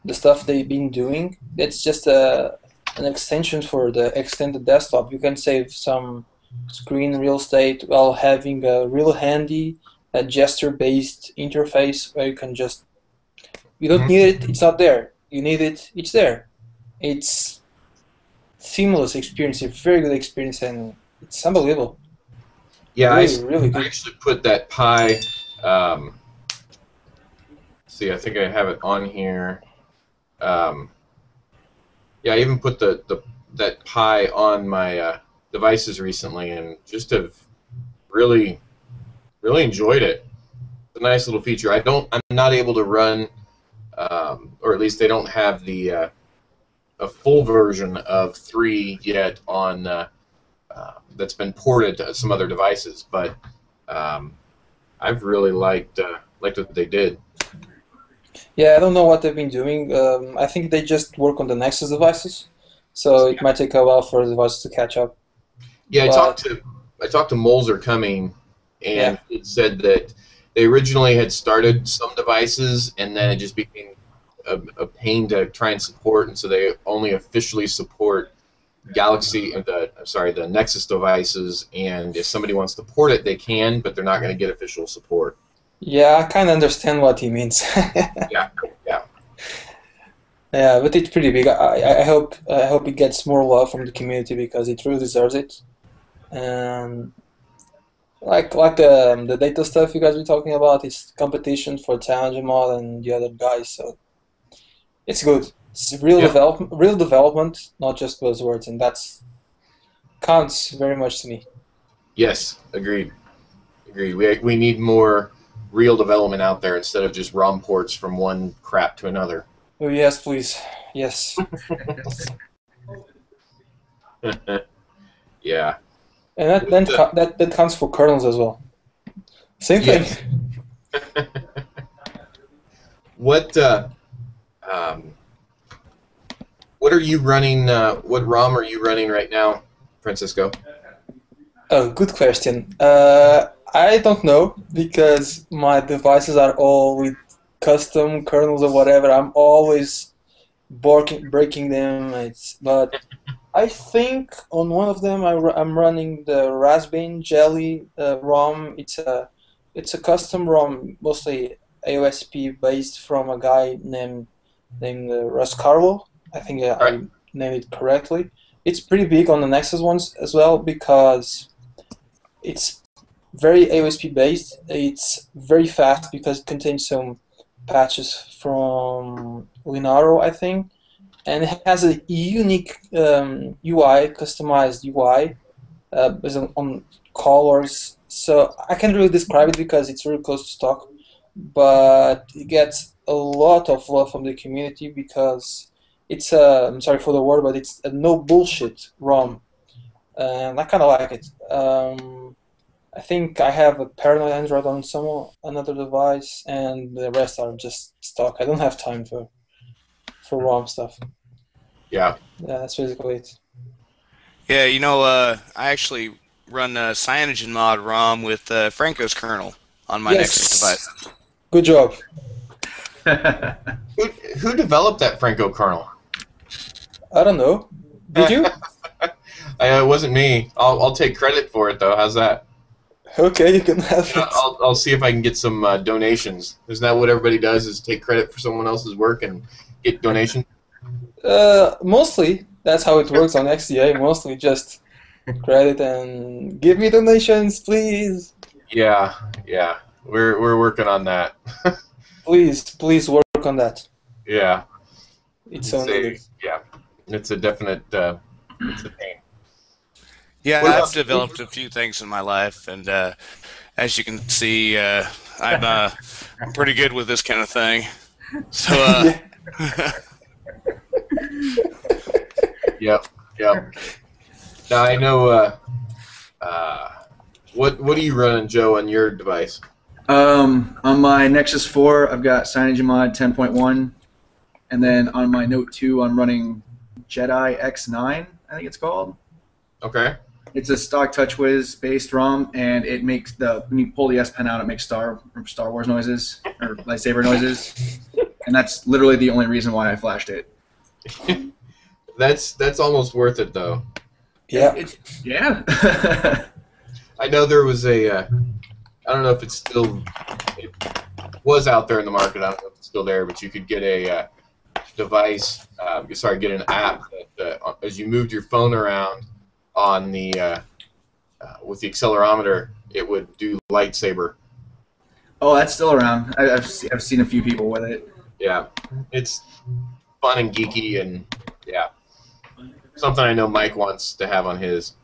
the stuff they've been doing. It's just an extension for the extended desktop. You can save some screen real estate while having a real handy gesture-based interface where you can just, you don't need it, it's not there. You need it, it's there. It's seamless experience, a very good experience, and it's unbelievable. Yeah, really good. I actually put that Pi. See, I think I have it on here. Yeah, I even put that Pi on my devices recently, and just have really enjoyed it. It's a nice little feature. I'm not able to run, or at least they don't have the a full version of 3 yet on that's been ported to some other devices, but I've really liked what they did. Yeah, I don't know what they've been doing. I think they just work on the Nexus devices, so it might take a while for the devices to catch up. Yeah, I talked to Molzer Cumming, and it said that they originally had started some devices, and then it just became a pain to try and support, and so they only officially support the Nexus devices, and if somebody wants to port it, they can, but they're not going to get official support. Yeah, I kind of understand what he means. Yeah. Yeah, but it's pretty big. I hope it gets more love from the community because it really deserves it. And like the data stuff you guys were talking about, it's competition for ChallengerMod and the other guys, so it's good. It's real development, not just buzzwords, and that's counts very much to me. Yes, agreed. We need more real development out there instead of just ROM ports from one crap to another. Oh yes, please. Yes. Yeah. And that counts for kernels as well. Same thing. What are you running? What ROM are you running right now, Francisco? Oh, good question. I don't know because my devices are all with custom kernels or whatever. I'm always breaking them. But I think on one of them I'm running the Raspberry Jelly ROM. It's a custom ROM, mostly AOSP based from a guy named Rascarlo. I think I named it correctly. It's pretty big on the Nexus ones as well because it's very AOSP based. It's very fast because it contains some patches from Linaro, I think, and it has a unique UI, customized UI, based on colors. So I can't really describe it because it's really close to stock, but it gets a lot of love from the community because it's I'm sorry for the word, but it's a no bullshit ROM, and I kind of like it. I think I have a ParanoidAndroid on another device, and the rest are just stock. I don't have time for ROM stuff. Yeah. Yeah, that's basically it. Yeah, I actually run CyanogenMod ROM with FrancoKernel on my Nexus device. Good job. Who developed that FrancoKernel? I don't know. Did you? It wasn't me. I'll take credit for it though. How's that? Okay, you can have it. I'll see if I can get some donations. Isn't that what everybody does? Is take credit for someone else's work and get donations? Mostly, that's how it works on XDA. Mostly just credit and give me donations, please. Yeah. We're working on that. Please work on that. Yeah. It's so needed. Yeah. It's a definite. It's a pain. Yeah, I've developed a few things in my life, and as you can see, I'm pretty good with this kind of thing. So. Yep. Now I know. What are you running, Joe, on your device? On my Nexus 4, I've got CyanogenMod 10.1, and then on my Note 2, I'm running Jedi X9, I think it's called. Okay. It's a stock TouchWiz based ROM, and it makes when you pull the S Pen out, it makes Star Wars noises or lightsaber noises, and that's literally the only reason why I flashed it. That's almost worth it though. Yeah. Yeah. I know there was I don't know if it was out there in the market. I don't know if it's still there, but you could get a device. Get an app that as you moved your phone around on the with the accelerometer, it would do lightsaber. Oh, that's still around. I've seen a few people with it. Yeah, it's fun and geeky, and yeah, something I know Mike wants to have on his.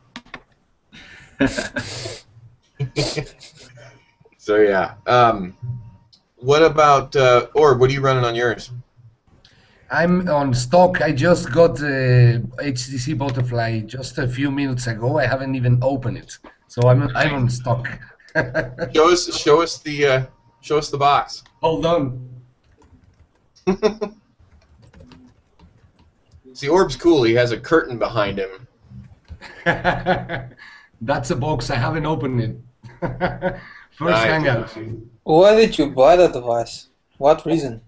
So yeah, what about Orb? What are you running on yours? I'm on stock. I just got HTC Butterfly just a few minutes ago. I haven't even opened it, so I'm on stock. Show us the box. Hold on. See, Orb's cool. He has a curtain behind him. That's a box. I haven't opened it. First Nice. Hangout. Why did you buy that device? What reason?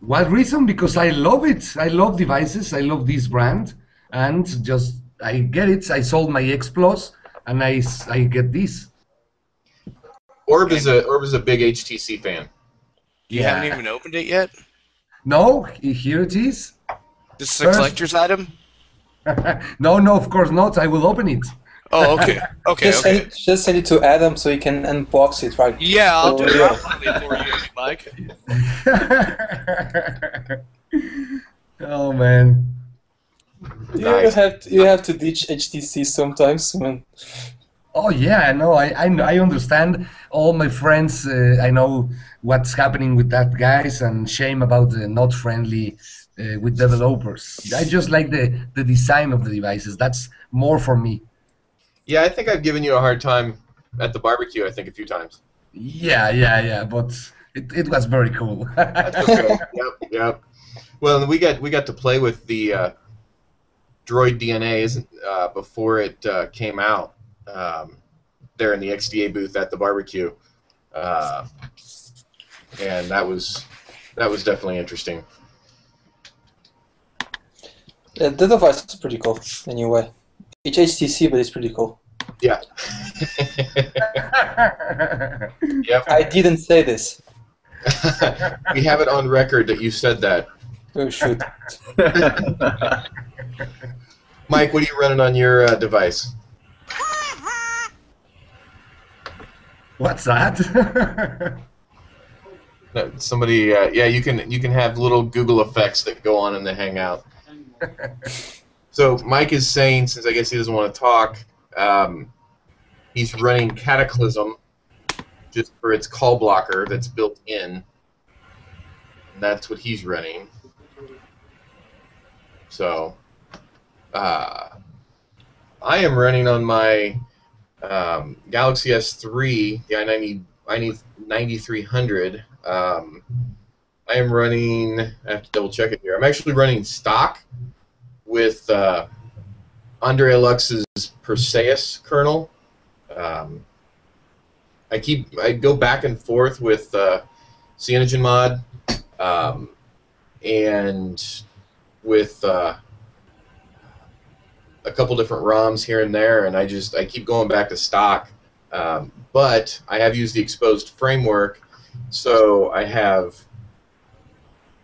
What reason? Because I love it. I love devices. I love this brand, and just I get it. I sold my X Plus, and I get this. Orb is a big HTC fan. You haven't even opened it yet? No, here it is. This is a collector's item? No, of course not. I will open it. Oh, okay. Okay, Just send it to Adam so he can unbox it, right? Yeah, I'll do Yeah. it for you, Mike. Oh man. Nice. You have to ditch HTC sometimes, man. Oh yeah, I know. I understand. All my friends, I know what's happening with that, guys, and shame about the not friendly with developers. I just like the design of the devices. That's more for me. Yeah, I think I've given you a hard time at the barbecue. I think a few times. Yeah. But it was very cool. That's okay. Yep. Well, we got to play with the Droid DNAs before it came out there in the XDA booth at the barbecue, and that was definitely interesting. The device is pretty cool, anyway. It's HTC, but it's pretty cool. Yeah. Yep. I didn't say this. We have it on record that you said that. Oh, shoot. Mike, what are you running on your device? What's that? Somebody, yeah, you can have little Google effects that go on in the Hangout. So Mike is saying, since I guess he doesn't want to talk, he's running Cataclysm just for its call blocker that's built in. And that's what he's running. So I am running on my Galaxy S3, the i9300. I am running, I have to double check it here. I'm actually running stock with Andre Lux's Perseus kernel. I go back and forth with CyanogenMod and with a couple different ROMs here and there, and I keep going back to stock. But I have used the exposed framework, so I have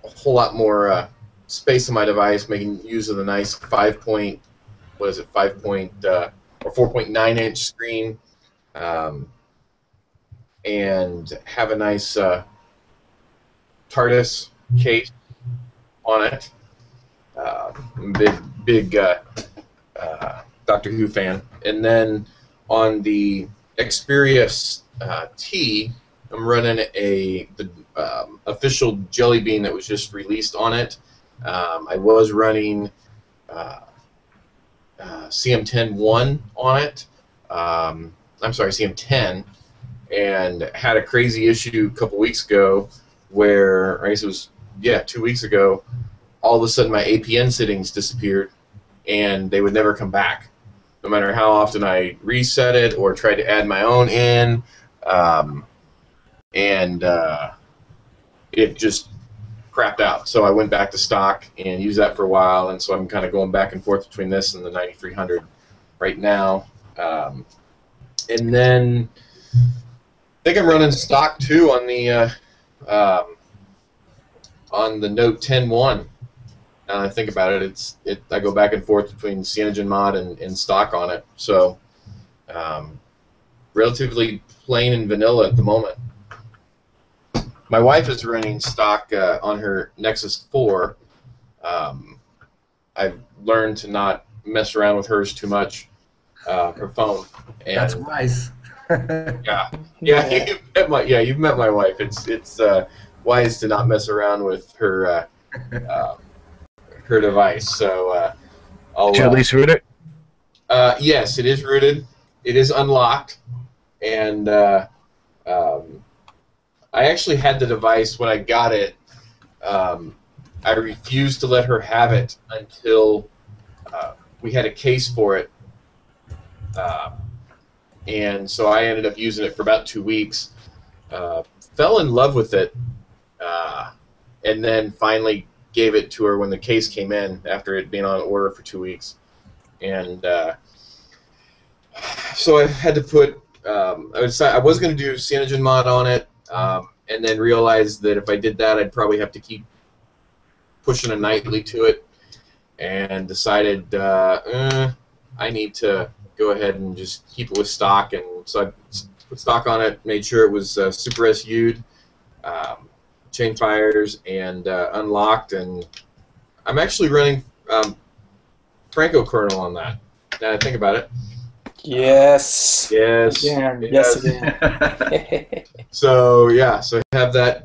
a whole lot more space on my device, making use of the nice 4.9 inch screen, and have a nice TARDIS case on it. Big Doctor Who fan. And then on the Xperia T, I'm running the official Jelly Bean that was just released on it. I was running CM10-1 on it. I'm sorry, CM10, and had a crazy issue a couple weeks ago where, I guess it was, 2 weeks ago, all of a sudden my APN settings disappeared and they would never come back. no matter how often I reset it or tried to add my own in, and it just crapped out. So I went back to stock and used that for a while, and so I'm kind of going back and forth between this and the 9300 right now. And then I think I'm running stock too on the Note 10-1. Now that I think about it, I go back and forth between CyanogenMod and stock on it. So relatively plain and vanilla at the moment. My wife is running stock on her Nexus 4. I've learned to not mess around with hers too much, her phone. And That's wise. You've met my wife. It's wise to not mess around with her her device. So I'll. Did you at least root it? Yes, it is rooted. It is unlocked, and I actually had the device when I got it. I refused to let her have it until we had a case for it, and so I ended up using it for about 2 weeks. Fell in love with it, and then finally gave it to her when the case came in after it being on order for 2 weeks, and so I had to put. I was going to do CyanogenMod on it. And then realized that if I did that, I'd probably have to keep pushing a nightly to it, and decided I need to go ahead and just keep it with stock. And so I put stock on it, made sure it was super SU'd, chain fires, and unlocked. And I'm actually running FrancoKernel on that. Now that I think about it. Yes. Yes. Again. Yes again. So yeah, so have that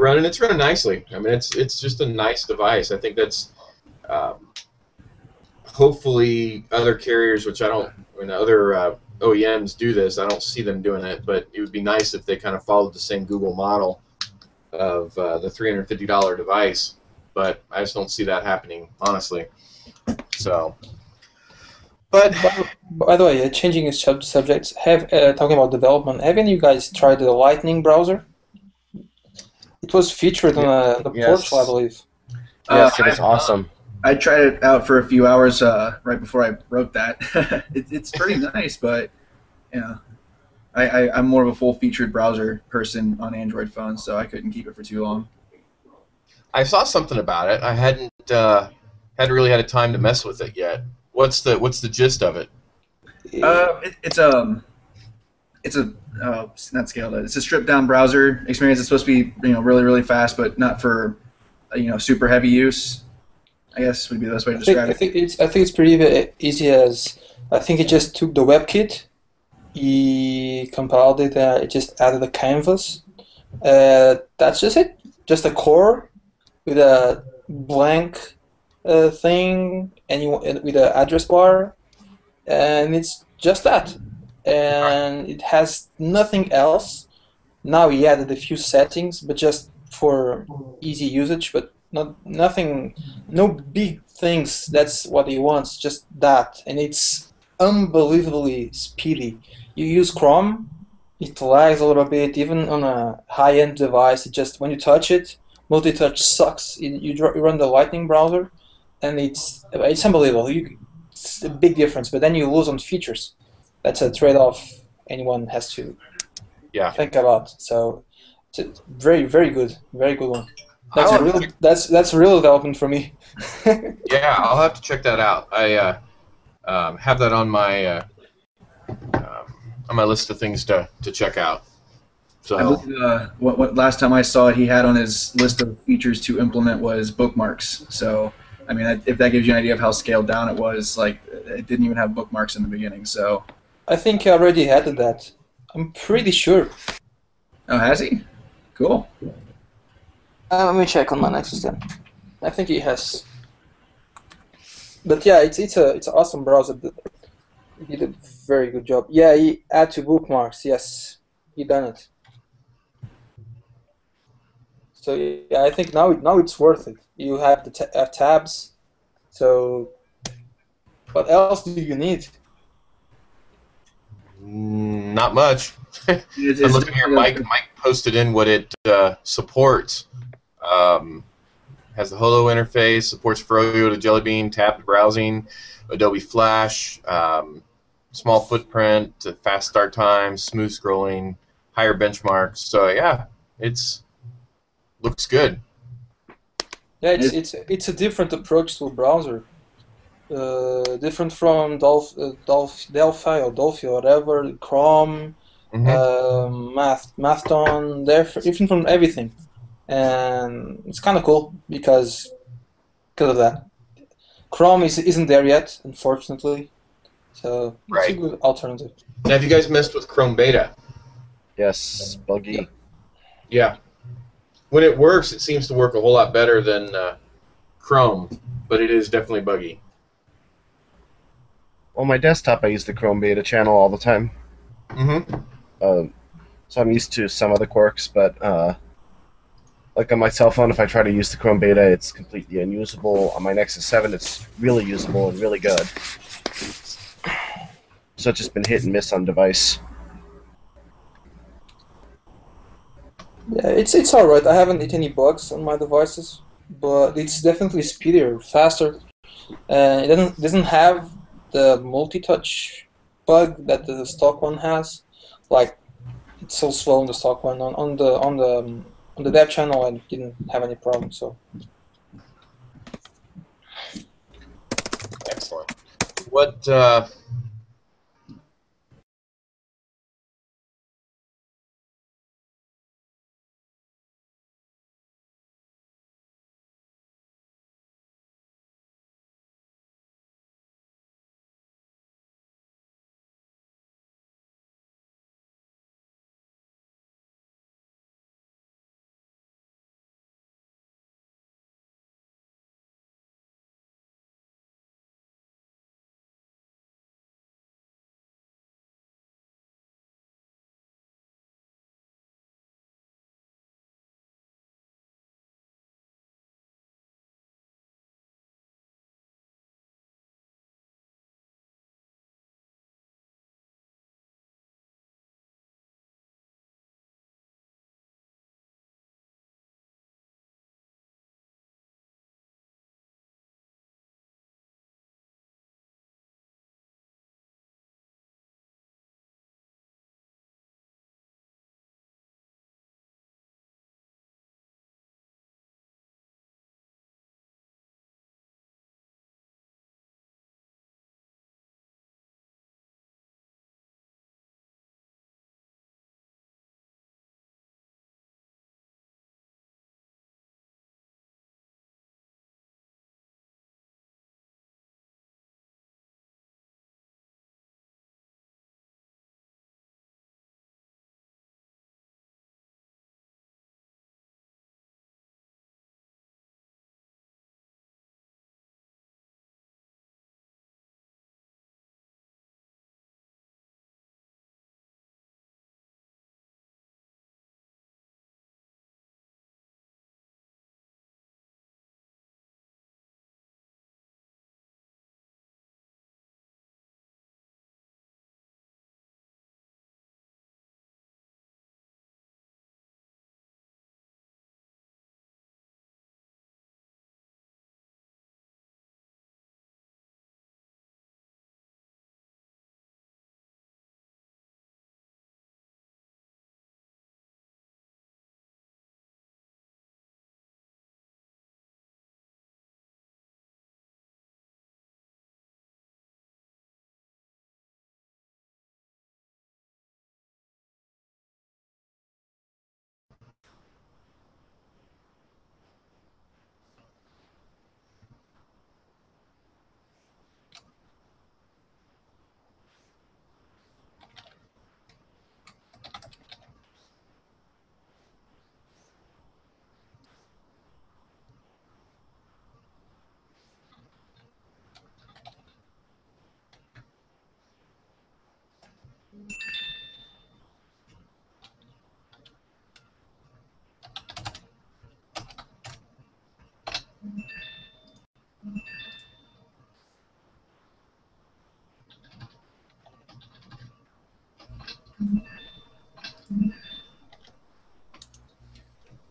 running. It's running nicely. I mean, it's just a nice device. I think that's hopefully other carriers, which I don't, when other OEMs do this, I don't see them doing it. But it would be nice if they kind of followed the same Google model of the $350 device. But I just don't see that happening, honestly. So. But by the way, changing subjects, talking about development, haven't you guys tried the Lightning Browser? It was featured on the portal, I believe. Yes, it is awesome. I tried it out for a few hours right before I wrote that. It's pretty nice, but I'm more of a full-featured browser person on Android phones, so I couldn't keep it for too long. I saw something about it. I hadn't really had a time to mess with it yet. What's the gist of it? It's a not scaled. It's a stripped down browser experience. It's supposed to be really fast, but not for super heavy use. I guess would be the best way to describe it. I think it's pretty easy. As I think it just took the WebKit, he compiled it, it just added a canvas. That's just it. Just a core with a blank thing, and with an address bar, and it's just that, and it has nothing else. Now he added a few settings, but just for easy usage, but nothing, no big things. That's what he wants, just that, and it's unbelievably speedy. You use Chrome, it lags a little bit, even on a high-end device. It just, when you touch it, multi-touch sucks. You run the Lightning browser, and it's unbelievable. It's a big difference, but then you lose on features. That's a trade-off anyone has to think about. So it's a very, very good one. That's real development for me. Yeah, I'll have to check that out. I have that on my list of things to check out. So I believe, what last time I saw it, he had on his list of features to implement was bookmarks. So I mean, if that gives you an idea of how scaled down it was, like it didn't even have bookmarks in the beginning. So I think he already added that. I'm pretty sure. Oh, has he? Cool. Let me check on my Nexus then. I think he has. But yeah, it's an awesome browser. He did a very good job. Yeah, he add to bookmarks. Yes, he done it. So yeah, I think now it's worth it. You have the tabs, so What else do you need? Not much. It's, I'm it's looking here. Mike posted in what it supports. Has the Holo interface, supports Froyo to Jelly Bean, tabbed browsing, Adobe Flash, small footprint, fast start times, smooth scrolling, higher benchmarks. So yeah, it's looks good. Yeah, it's a different approach to a browser. Different from Delphi or Dolphy or whatever, Chrome, Mastodon, they're different from everything. And it's kind of cool because of that. Chrome isn't there yet, unfortunately, so it's a good alternative. Now, have you guys messed with Chrome Beta? Yes, buggy. Yeah. When it works, it seems to work a whole lot better than Chrome, but it is definitely buggy. On my desktop, I use the Chrome Beta channel all the time. So I'm used to some of the quirks, but like on my cell phone, if I try to use the Chrome Beta, it's completely unusable. On my Nexus 7, it's really usable and really good. So it's just been hit and miss on device. Yeah, it's alright. I haven't hit any bugs on my devices, but it's definitely speedier, faster, and it doesn't have the multi-touch bug that the stock one has. Like, it's so slow on the stock one. On the dev channel, I didn't have any problem. So excellent. What?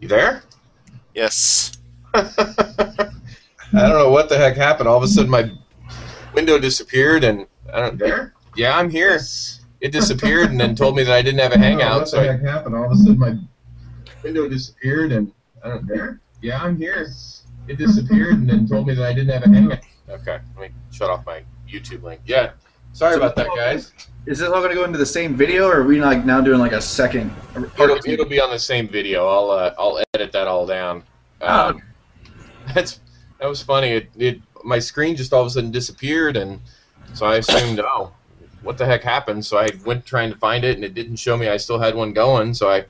You there? Yes. I don't know what the heck happened. All of a sudden, my window disappeared, and I don't. There? Yeah, I'm here. It disappeared, and then told me that I didn't have a Hangout. What the heck happened? All of a sudden, my window disappeared, and I don't. There? Yeah, I'm here. It disappeared, and then told me that I didn't have a Hangout. Okay, let me shut off my YouTube link. Yeah, sorry about that, guys. Is this all going to go into the same video, or are we like now doing like a second? It'll be on the same video. I'll edit that all down. That was funny. My screen just all of a sudden disappeared, and so I assumed, oh, what the heck happened? So I went trying to find it, and it didn't show me I still had one going. So I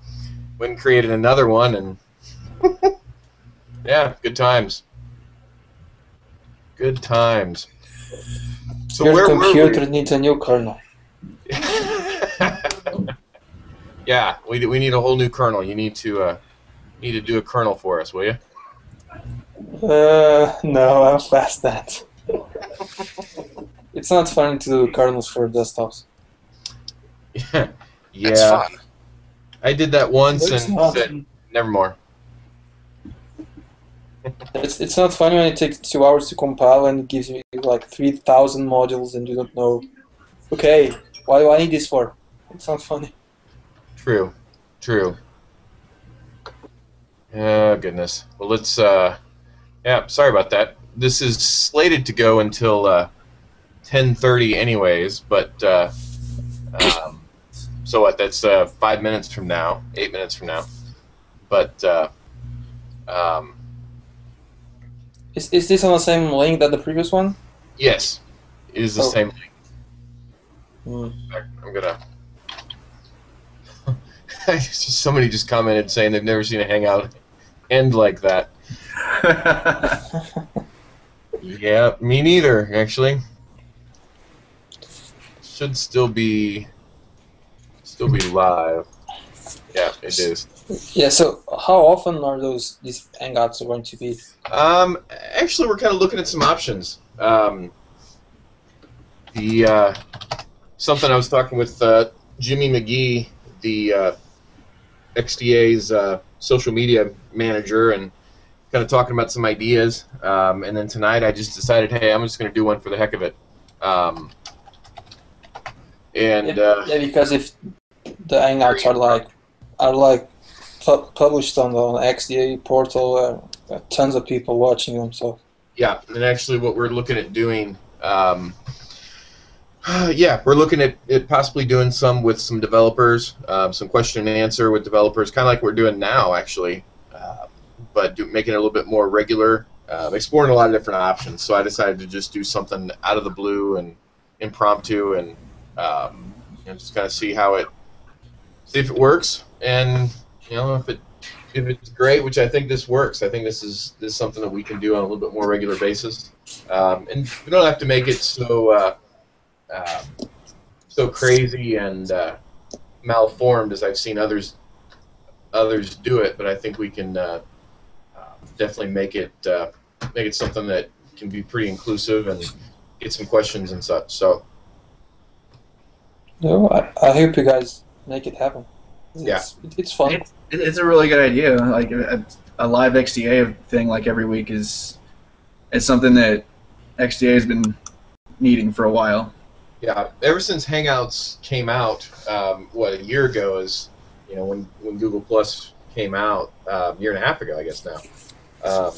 went and created another one, and yeah, good times. Good times. So Your computer needs a new kernel. Yeah, we need a whole new kernel. You need to do a kernel for us, will you? No, I'm past that. It's not fun to do kernels for desktops. Yeah. It's fun. I did that once It's and not. said, never more. It's not funny when it takes 2 hours to compile and it gives you like 3,000 modules and you don't know, okay, what do I need this for? It's not funny. True. Oh, goodness. Well, let's, yeah, sorry about that. This is slated to go until 10:30 anyways, but, so what, that's 5 minutes from now, 8 minutes from now. But, Is this on the same link that the previous one? yes, it is the same link. Hmm. I'm gonna. Somebody just commented saying they've never seen a Hangout end like that. Yeah, me neither, actually. Should still be live. Yeah, it is. Yeah, so how often are these Hangouts going to be? Actually, we're kind of looking at some options. Something I was talking with Jimmy McGee, the XDA's social media manager, and kind of talking about some ideas. And then tonight, I just decided, hey, I'm just going to do one for the heck of it. Yeah, because if the Hangouts are like published on the XDA portal, tons of people watching them. So yeah, and actually, what we're looking at doing, yeah, we're looking at possibly doing some with some developers, some question and answer with developers, kind of like we're doing now, actually, but making it a little bit more regular, exploring a lot of different options. So I decided to just do something out of the blue and impromptu, and just kind of see if it works, and if it's great, which I think this works. I think this is something that we can do on a little bit more regular basis, and we don't have to make it so crazy and malformed as I've seen others do it. But I think we can definitely make it something that can be pretty inclusive and get some questions and such. So no, I hope you guys make it happen. It's fun. It's a really good idea. Like a live XDA thing, like every week, is something that XDA has been needing for a while. Yeah, ever since Hangouts came out, a year ago is, when Google Plus came out, a year and a half ago, I guess now. I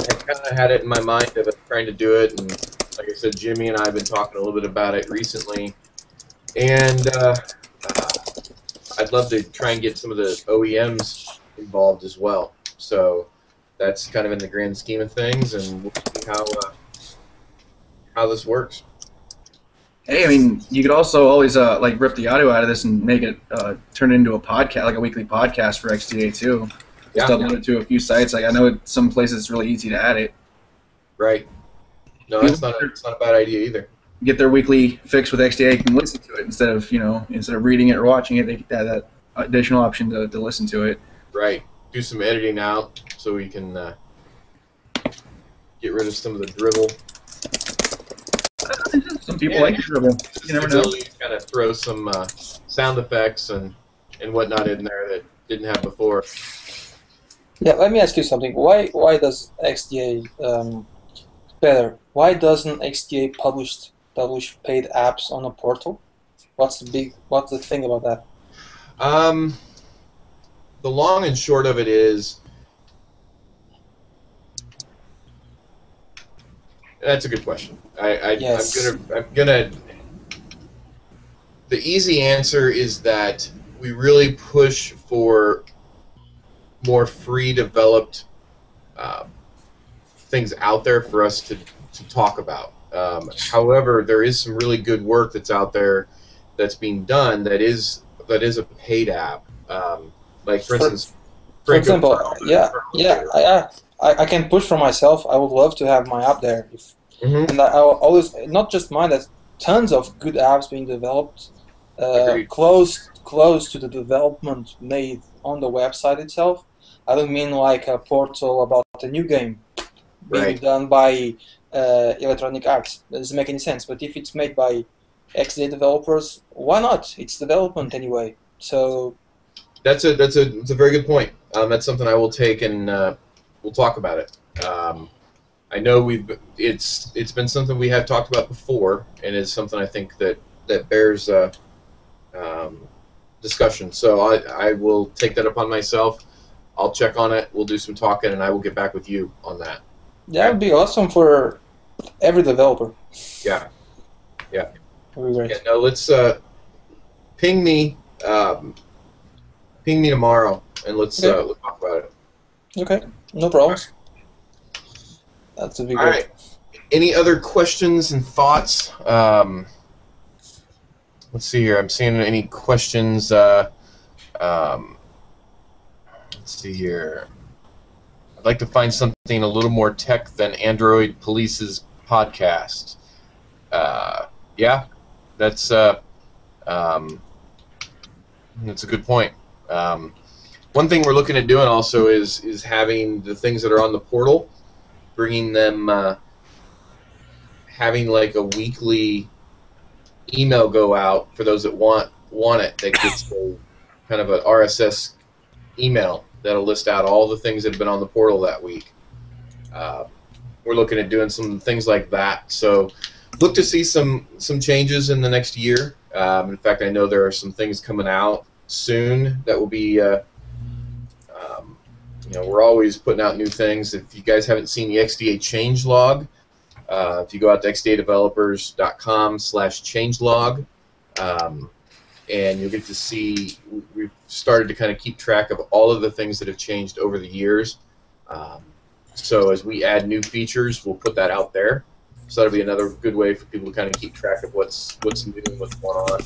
kind of had it in my mind of trying to do it, and like I said, Jimmy and I have been talking a little bit about it recently, and I'd love to try and get some of the OEMs involved as well. So that's kind of in the grand scheme of things, and we'll see how this works. Hey, I mean, you could also always like rip the audio out of this and make it turn it into a podcast, like a weekly podcast for XDA too. Yeah. Just upload it to a few sites. Like I know some places it's really easy to add it. Right. No, it's not a bad idea either. Get their weekly fix with XDA and listen to it instead of reading it or watching it. They get that additional option to listen to it. Right. Do some editing out so we can get rid of some of the dribble. Some people like the dribble. You never know. To kind of throw some sound effects and whatnot in there that didn't have before. Yeah, let me ask you something. Why does XDA better? Why doesn't XDA publish paid apps on a portal? What's the thing about that? The long and short of it is, that's a good question. Yes. I'm gonna. The easy answer is that we really push for more free developed things out there for us to talk about. However, there is some really good work that's out there that's being done that is a paid app. Like for instance, For example, I can push for myself. I would love to have my app there. And I will always, not just mine, there's tons of good apps being developed close to the development made on the website itself. I don't mean like a portal about a new game being done by Electronic Arts. That doesn't make any sense. But if it's made by XDA developers, why not? It's development anyway. So that's a very good point. That's something I will take, and we'll talk about it. I know it's been something we have talked about before, and it's something I think that bears discussion. So I will take that upon myself. I'll check on it. We'll do some talking, and I will get back with you on that. That would be awesome for every developer. Yeah. That would be great. Yeah, no, let's ping me tomorrow, and let's talk about it. Okay, no problems. That's a big. All right. Any other questions and thoughts? Let's see here. I'm seeing any questions. Let's see here. I'd like to find something a little more tech than Android Police's podcast. Yeah, that's a good point. One thing we're looking at doing also is having the things that are on the portal, bringing them, having like a weekly email go out for those that want it. That gets a kind of an RSS email that'll list out all the things that have been on the portal that week. We're looking at doing some things like that. So look to see some changes in the next year. In fact, I know there are some things coming out soon that will be. We're always putting out new things. If you guys haven't seen the XDA changelog, if you go out to xda-developers.com/changelog, and you'll get to see, we've started to kind of keep track of all of the things that have changed over the years. So as we add new features, we'll put that out there. So that'll be another good way for people to kind of keep track of what's new and what's going on.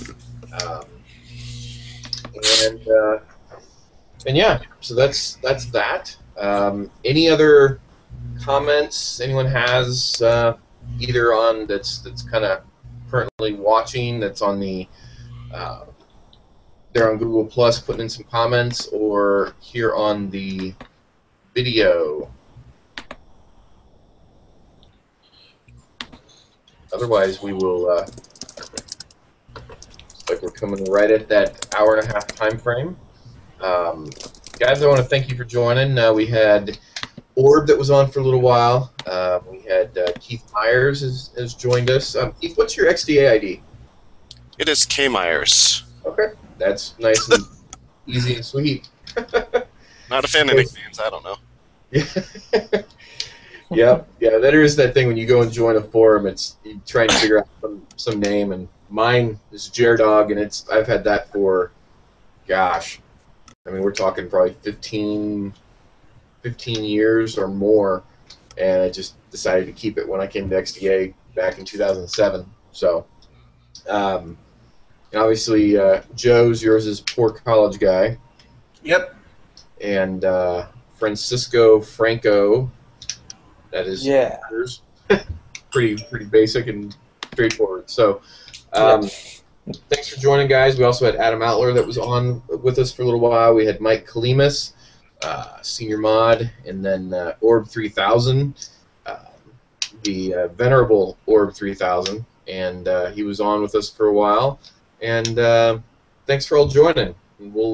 And yeah, so that's that. Any other comments anyone has, either on that's kind of currently watching, that's on the they're on Google Plus putting in some comments, or here on the video? Otherwise, we will. Looks like we're coming right at that hour-and-a-half time frame. Guys, I want to thank you for joining. We had Orb that was on for a little while. We had Keith Myers has joined us. Keith, what's your XDA ID? It is K Myers. Okay, that's nice and easy and sweet. Not a fan of nicknames, I don't know. Yeah, that is that thing when you go and join a forum. It's you trying to figure out some name, and mine is Jerdog, and I've had that for, gosh, I mean, we're talking probably 15 years or more, and I just decided to keep it when I came to XDA back in 2007. So, and obviously, yours is Poor College Guy. Yep. And Franco, that is yours. pretty basic and straightforward. So, thanks for joining, guys. We also had Adam Outler that was on with us for a little while. We had Mike Kalimas, senior mod, and then Orb 3000, the venerable Orb 3000, and he was on with us for a while. And thanks for all joining. We'll